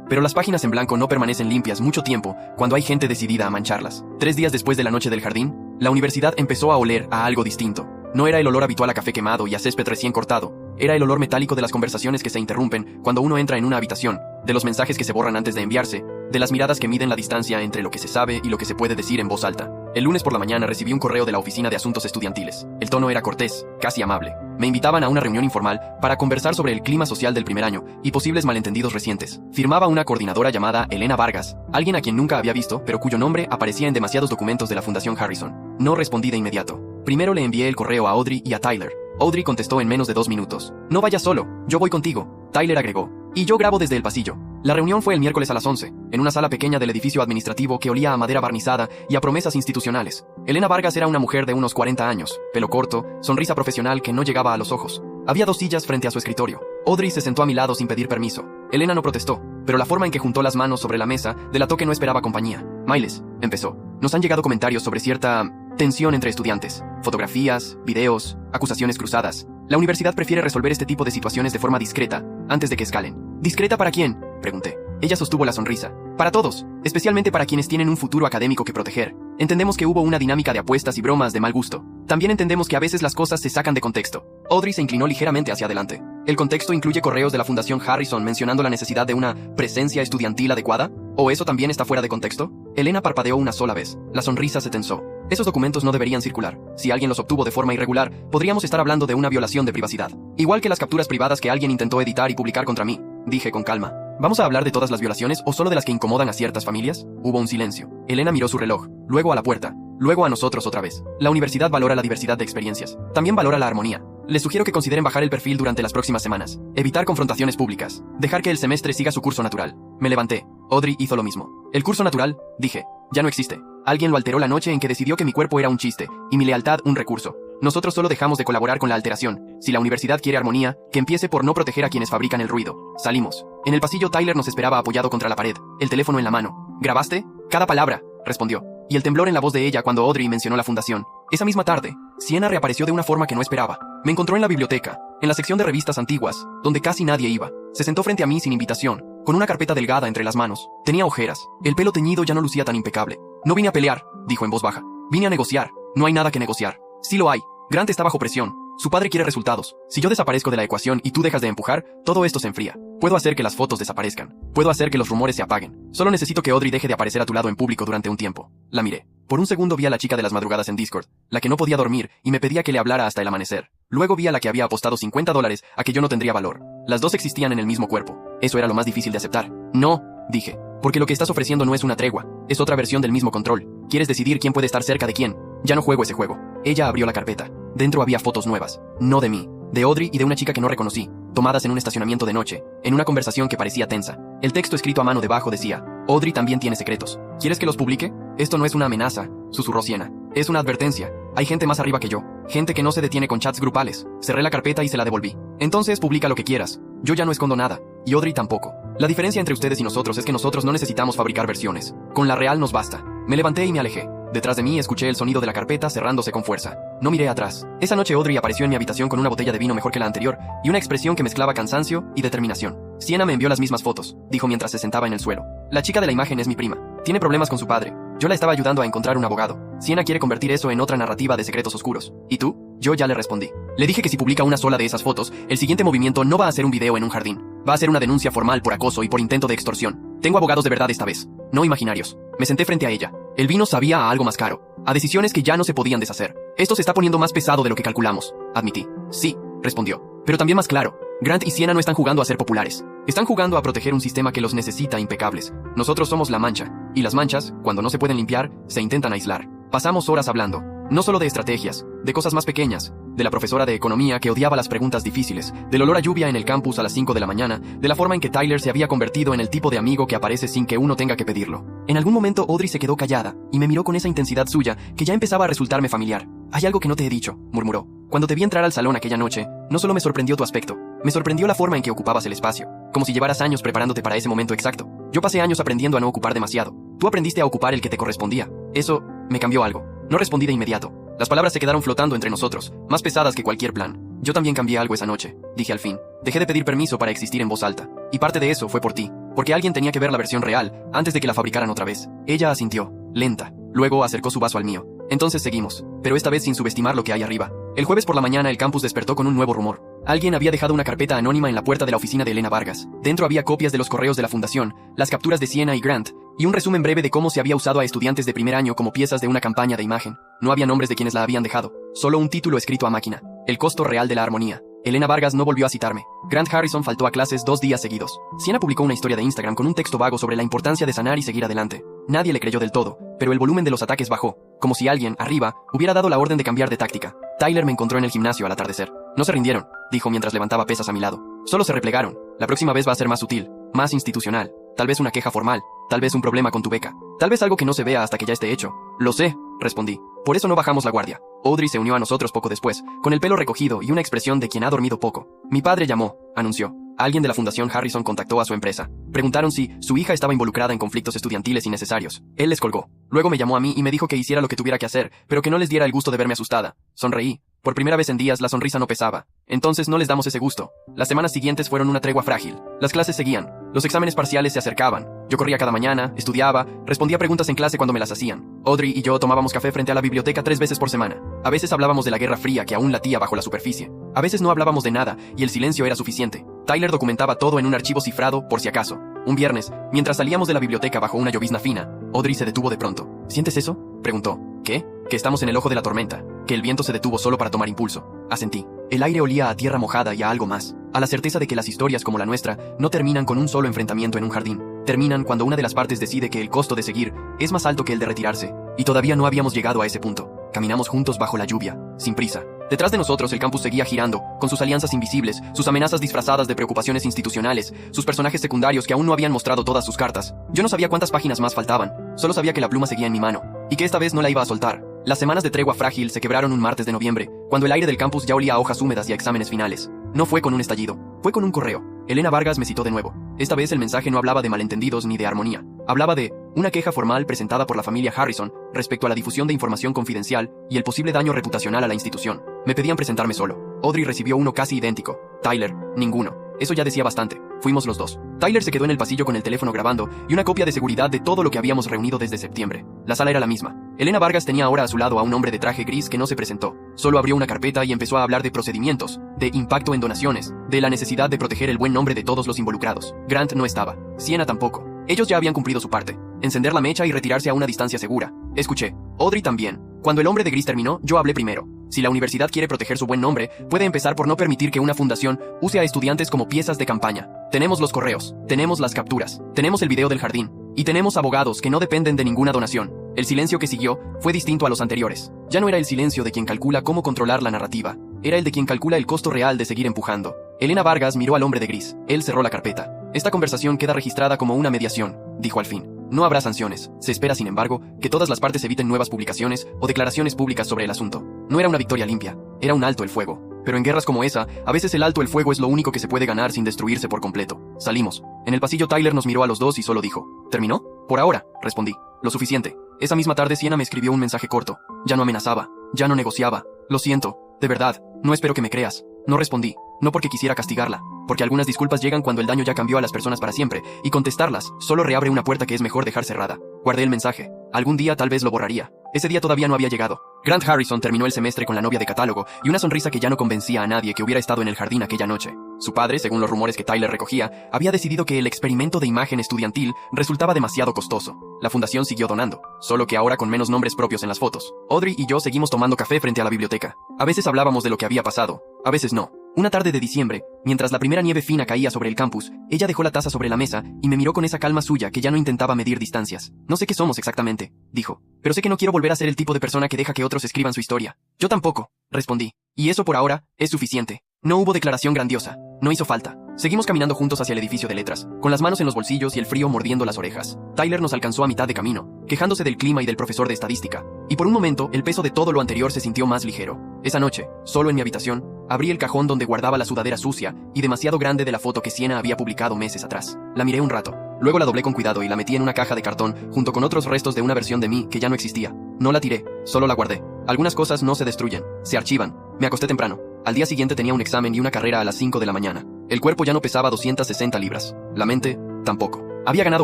Pero las páginas en blanco no permanecen limpias mucho tiempo cuando hay gente decidida a mancharlas. 3 días después de la noche del jardín, la universidad empezó a oler a algo distinto. No era el olor habitual a café quemado y a césped recién cortado. Era el olor metálico de las conversaciones que se interrumpen cuando uno entra en una habitación, de los mensajes que se borran antes de enviarse, de las miradas que miden la distancia entre lo que se sabe y lo que se puede decir en voz alta. El lunes por la mañana recibí un correo de la Oficina de Asuntos Estudiantiles. El tono era cortés, casi amable. Me invitaban a una reunión informal para conversar sobre el clima social del primer año y posibles malentendidos recientes. Firmaba una coordinadora llamada Elena Vargas, alguien a quien nunca había visto, pero cuyo nombre aparecía en demasiados documentos de la Fundación Harrison. No respondí de inmediato. Primero le envié el correo a Audrey y a Tyler. Audrey contestó en menos de 2 minutos. No vayas solo, yo voy contigo. Tyler agregó. Y yo grabo desde el pasillo. La reunión fue el miércoles a las 11, en una sala pequeña del edificio administrativo que olía a madera barnizada y a promesas institucionales. Elena Vargas era una mujer de unos 40 años, pelo corto, sonrisa profesional que no llegaba a los ojos. Había 2 sillas frente a su escritorio. Audrey se sentó a mi lado sin pedir permiso. Elena no protestó, pero la forma en que juntó las manos sobre la mesa delató que no esperaba compañía. Miles, empezó. Nos han llegado comentarios sobre cierta tensión entre estudiantes. Fotografías, videos, acusaciones cruzadas. La universidad prefiere resolver este tipo de situaciones de forma discreta, antes de que escalen. ¿Discreta para quién?, pregunté. Ella sostuvo la sonrisa. Para todos, especialmente para quienes tienen un futuro académico que proteger. Entendemos que hubo una dinámica de apuestas y bromas de mal gusto. También entendemos que a veces las cosas se sacan de contexto. Audrey se inclinó ligeramente hacia adelante. ¿El contexto incluye correos de la Fundación Harrison mencionando la necesidad de una presencia estudiantil adecuada? ¿O eso también está fuera de contexto? Elena parpadeó una sola vez. La sonrisa se tensó. Esos documentos no deberían circular. Si alguien los obtuvo de forma irregular, podríamos estar hablando de una violación de privacidad. Igual que las capturas privadas que alguien intentó editar y publicar contra mí, dije con calma. ¿Vamos a hablar de todas las violaciones o solo de las que incomodan a ciertas familias? Hubo un silencio. Elena miró su reloj, luego a la puerta, luego a nosotros otra vez. La universidad valora la diversidad de experiencias. También valora la armonía. Les sugiero que consideren bajar el perfil durante las próximas semanas. Evitar confrontaciones públicas. Dejar que el semestre siga su curso natural. Me levanté. Audrey hizo lo mismo. El curso natural, dije, ya no existe. Alguien lo alteró la noche en que decidió que mi cuerpo era un chiste, y mi lealtad un recurso. Nosotros solo dejamos de colaborar con la alteración. Si la universidad quiere armonía, que empiece por no proteger a quienes fabrican el ruido. Salimos. En el pasillo Tyler nos esperaba apoyado contra la pared, el teléfono en la mano. ¿Grabaste? Cada palabra, respondió. Y el temblor en la voz de ella cuando Audrey mencionó la fundación. Esa misma tarde, Sienna reapareció de una forma que no esperaba. Me encontró en la biblioteca, en la sección de revistas antiguas, donde casi nadie iba. Se sentó frente a mí sin invitación, con una carpeta delgada entre las manos. Tenía ojeras. El pelo teñido ya no lucía tan impecable. No vine a pelear, dijo en voz baja. Vine a negociar. No hay nada que negociar. Sí lo hay. Grant está bajo presión. Su padre quiere resultados. Si yo desaparezco de la ecuación y tú dejas de empujar, todo esto se enfría. Puedo hacer que las fotos desaparezcan. Puedo hacer que los rumores se apaguen. Solo necesito que Audrey deje de aparecer a tu lado en público durante un tiempo. La miré. Por un segundo vi a la chica de las madrugadas en Discord, la que no podía dormir y me pedía que le hablara hasta el amanecer. Luego vi a la que había apostado $50 a que yo no tendría valor. Las dos existían en el mismo cuerpo. Eso era lo más difícil de aceptar. No, dije, porque lo que estás ofreciendo no es una tregua. Es otra versión del mismo control. Quieres decidir quién puede estar cerca de quién. Ya no juego ese juego. Ella abrió la carpeta. Dentro había fotos nuevas. No de mí. De Audrey y de una chica que no reconocí, tomadas en un estacionamiento de noche, en una conversación que parecía tensa. El texto escrito a mano debajo decía, Audrey también tiene secretos. ¿Quieres que los publique? Esto no es una amenaza, susurró Sienna. Es una advertencia. Hay gente más arriba que yo. Gente que no se detiene con chats grupales. Cerré la carpeta y se la devolví. Entonces publica lo que quieras. Yo ya no escondo nada. Y Audrey tampoco. La diferencia entre ustedes y nosotros es que nosotros no necesitamos fabricar versiones. Con la real nos basta. Me levanté y me alejé. Detrás de mí escuché el sonido de la carpeta cerrándose con fuerza. No miré atrás. Esa noche Audrey apareció en mi habitación con una botella de vino mejor que la anterior y una expresión que mezclaba cansancio y determinación. Sienna me envió las mismas fotos, dijo mientras se sentaba en el suelo. La chica de la imagen es mi prima. Tiene problemas con su padre. Yo la estaba ayudando a encontrar un abogado. Sienna quiere convertir eso en otra narrativa de secretos oscuros. ¿Y tú? Yo ya le respondí. Le dije que si publica una sola de esas fotos, el siguiente movimiento no va a ser un video en un jardín. Va a ser una denuncia formal por acoso y por intento de extorsión. Tengo abogados de verdad esta vez, no imaginarios. Me senté frente a ella. El vino sabía a algo más caro, a decisiones que ya no se podían deshacer. Esto se está poniendo más pesado de lo que calculamos, admití. Sí, respondió, pero también más claro. Grant y Sienna no están jugando a ser populares. Están jugando a proteger un sistema que los necesita impecables. Nosotros somos la mancha, y las manchas, cuando no se pueden limpiar, se intentan aislar. Pasamos horas hablando, no solo de estrategias, de cosas más pequeñas, de la profesora de economía que odiaba las preguntas difíciles, del olor a lluvia en el campus a las 5 de la mañana, de la forma en que Tyler se había convertido en el tipo de amigo que aparece sin que uno tenga que pedirlo. En algún momento Audrey se quedó callada y me miró con esa intensidad suya que ya empezaba a resultarme familiar. Hay algo que no te he dicho, murmuró. Cuando te vi entrar al salón aquella noche, no solo me sorprendió tu aspecto, me sorprendió la forma en que ocupabas el espacio, como si llevaras años preparándote para ese momento exacto. Yo pasé años aprendiendo a no ocupar demasiado. Tú aprendiste a ocupar el que te correspondía. Eso me cambió algo. No respondí de inmediato. Las palabras se quedaron flotando entre nosotros, más pesadas que cualquier plan. Yo también cambié algo esa noche, dije al fin. Dejé de pedir permiso para existir en voz alta. Y parte de eso fue por ti, porque alguien tenía que ver la versión real antes de que la fabricaran otra vez. Ella asintió, lenta. Luego acercó su vaso al mío. Entonces seguimos, pero esta vez sin subestimar lo que hay arriba. El jueves por la mañana el campus despertó con un nuevo rumor. Alguien había dejado una carpeta anónima en la puerta de la oficina de Elena Vargas. Dentro había copias de los correos de la fundación, las capturas de Sienna y Grant, y un resumen breve de cómo se había usado a estudiantes de primer año como piezas de una campaña de imagen. No había nombres de quienes la habían dejado, solo un título escrito a máquina. El costo real de la armonía. Elena Vargas no volvió a citarme. Grant Harrison faltó a clases 2 días seguidos. Sienna publicó una historia de Instagram con un texto vago sobre la importancia de sanar y seguir adelante. Nadie le creyó del todo, pero el volumen de los ataques bajó, como si alguien, arriba, hubiera dado la orden de cambiar de táctica. Tyler me encontró en el gimnasio al atardecer. No se rindieron, dijo mientras levantaba pesas a mi lado. Solo se replegaron. La próxima vez va a ser más sutil, más institucional. Tal vez una queja formal, tal vez un problema con tu beca, tal vez algo que no se vea hasta que ya esté hecho. Lo sé, respondí. Por eso no bajamos la guardia. Audrey se unió a nosotros poco después, con el pelo recogido y una expresión de quien ha dormido poco. Mi padre llamó, anunció. Alguien de la Fundación Harrison contactó a su empresa. Preguntaron si su hija estaba involucrada en conflictos estudiantiles innecesarios. Él les colgó. Luego me llamó a mí y me dijo que hiciera lo que tuviera que hacer, pero que no les diera el gusto de verme asustada. Sonreí. Por primera vez en días la sonrisa no pesaba. Entonces no les damos ese gusto. Las semanas siguientes fueron una tregua frágil. Las clases seguían. Los exámenes parciales se acercaban. Yo corría cada mañana, estudiaba, respondía preguntas en clase cuando me las hacían. Audrey y yo tomábamos café frente a la biblioteca 3 veces por semana. A veces hablábamos de la Guerra Fría que aún latía bajo la superficie. A veces no hablábamos de nada y el silencio era suficiente. Tyler documentaba todo en un archivo cifrado por si acaso. Un viernes, mientras salíamos de la biblioteca bajo una llovizna fina, Audrey se detuvo de pronto. ¿Sientes eso?, preguntó. ¿Qué? Que estamos en el ojo de la tormenta, que el viento se detuvo solo para tomar impulso. Asentí. El aire olía a tierra mojada y a algo más, a la certeza de que las historias como la nuestra no terminan con un solo enfrentamiento en un jardín. Terminan cuando una de las partes decide que el costo de seguir es más alto que el de retirarse, y todavía no habíamos llegado a ese punto. Caminamos juntos bajo la lluvia, sin prisa. Detrás de nosotros el campus seguía girando, con sus alianzas invisibles, sus amenazas disfrazadas de preocupaciones institucionales, sus personajes secundarios que aún no habían mostrado todas sus cartas. Yo no sabía cuántas páginas más faltaban, solo sabía que la pluma seguía en mi mano, y que esta vez no la iba a soltar. Las semanas de tregua frágil se quebraron un martes de noviembre, cuando el aire del campus ya olía a hojas húmedas y a exámenes finales. No fue con un estallido, fue con un correo. Elena Vargas me citó de nuevo. Esta vez el mensaje no hablaba de malentendidos ni de armonía. Hablaba de una queja formal presentada por la familia Harrison respecto a la difusión de información confidencial y el posible daño reputacional a la institución. Me pedían presentarme solo. Audrey recibió uno casi idéntico. Tyler, ninguno. Eso ya decía bastante. Fuimos los dos. Tyler se quedó en el pasillo con el teléfono grabando y una copia de seguridad de todo lo que habíamos reunido desde septiembre. La sala era la misma. Elena Vargas tenía ahora a su lado a un hombre de traje gris que no se presentó. Solo abrió una carpeta y empezó a hablar de procedimientos, de impacto en donaciones, de la necesidad de proteger el buen nombre de todos los involucrados. Grant no estaba. Sienna tampoco. Ellos ya habían cumplido su parte. Encender la mecha y retirarse a una distancia segura. Escuché. Audrey también. Cuando el hombre de gris terminó, yo hablé primero. Si la universidad quiere proteger su buen nombre, puede empezar por no permitir que una fundación use a estudiantes como piezas de campaña. Tenemos los correos, tenemos las capturas, tenemos el video del jardín, y tenemos abogados que no dependen de ninguna donación. El silencio que siguió fue distinto a los anteriores. Ya no era el silencio de quien calcula cómo controlar la narrativa, era el de quien calcula el costo real de seguir empujando. Elena Vargas miró al hombre de gris. Él cerró la carpeta. Esta conversación queda registrada como una mediación, dijo al fin. No habrá sanciones. Se espera, sin embargo, que todas las partes eviten nuevas publicaciones o declaraciones públicas sobre el asunto. No era una victoria limpia, era un alto el fuego. Pero en guerras como esa, a veces el alto el fuego es lo único que se puede ganar sin destruirse por completo. Salimos. En el pasillo Tyler nos miró a los dos y solo dijo, ¿terminó? Por ahora, respondí. Lo suficiente. Esa misma tarde Sienna me escribió un mensaje corto. Ya no amenazaba. Ya no negociaba. Lo siento. De verdad. No espero que me creas. No respondí. No porque quisiera castigarla. Porque algunas disculpas llegan cuando el daño ya cambió a las personas para siempre, y contestarlas solo reabre una puerta que es mejor dejar cerrada. Guardé el mensaje. Algún día tal vez lo borraría. Ese día todavía no había llegado. Grant Harrison terminó el semestre con la novia de catálogo y una sonrisa que ya no convencía a nadie que hubiera estado en el jardín aquella noche. Su padre, según los rumores que Tyler recogía, había decidido que el experimento de imagen estudiantil resultaba demasiado costoso. La fundación siguió donando, solo que ahora con menos nombres propios en las fotos. Audrey y yo seguimos tomando café frente a la biblioteca. A veces hablábamos de lo que había pasado, a veces no. Una tarde de diciembre, mientras la primera nieve fina caía sobre el campus, ella dejó la taza sobre la mesa y me miró con esa calma suya que ya no intentaba medir distancias. No sé qué somos exactamente, dijo, pero sé que no quiero volver a ser el tipo de persona que deja que otros escriban su historia. Yo tampoco, respondí. Y eso por ahora es suficiente. No hubo declaración grandiosa. No hizo falta. Seguimos caminando juntos hacia el edificio de letras, con las manos en los bolsillos y el frío mordiendo las orejas. Tyler nos alcanzó a mitad de camino, quejándose del clima y del profesor de estadística. Y por un momento, el peso de todo lo anterior se sintió más ligero. Esa noche, solo en mi habitación, abrí el cajón donde guardaba la sudadera sucia y demasiado grande de la foto que Sienna había publicado meses atrás. La miré un rato. Luego la doblé con cuidado y la metí en una caja de cartón junto con otros restos de una versión de mí que ya no existía. No la tiré, solo la guardé. Algunas cosas no se destruyen, se archivan. Me acosté temprano. Al día siguiente tenía un examen y una carrera a las 5 de la mañana. El cuerpo ya no pesaba 260 libras. La mente, tampoco. Había ganado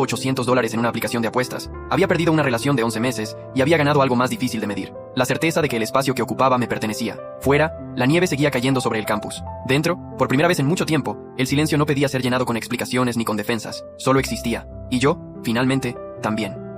$800 en una aplicación de apuestas. Había perdido una relación de 11 meses y había ganado algo más difícil de medir. La certeza de que el espacio que ocupaba me pertenecía. Fuera, la nieve seguía cayendo sobre el campus. Dentro, por primera vez en mucho tiempo, el silencio no pedía ser llenado con explicaciones ni con defensas. Solo existía. Y yo, finalmente, también.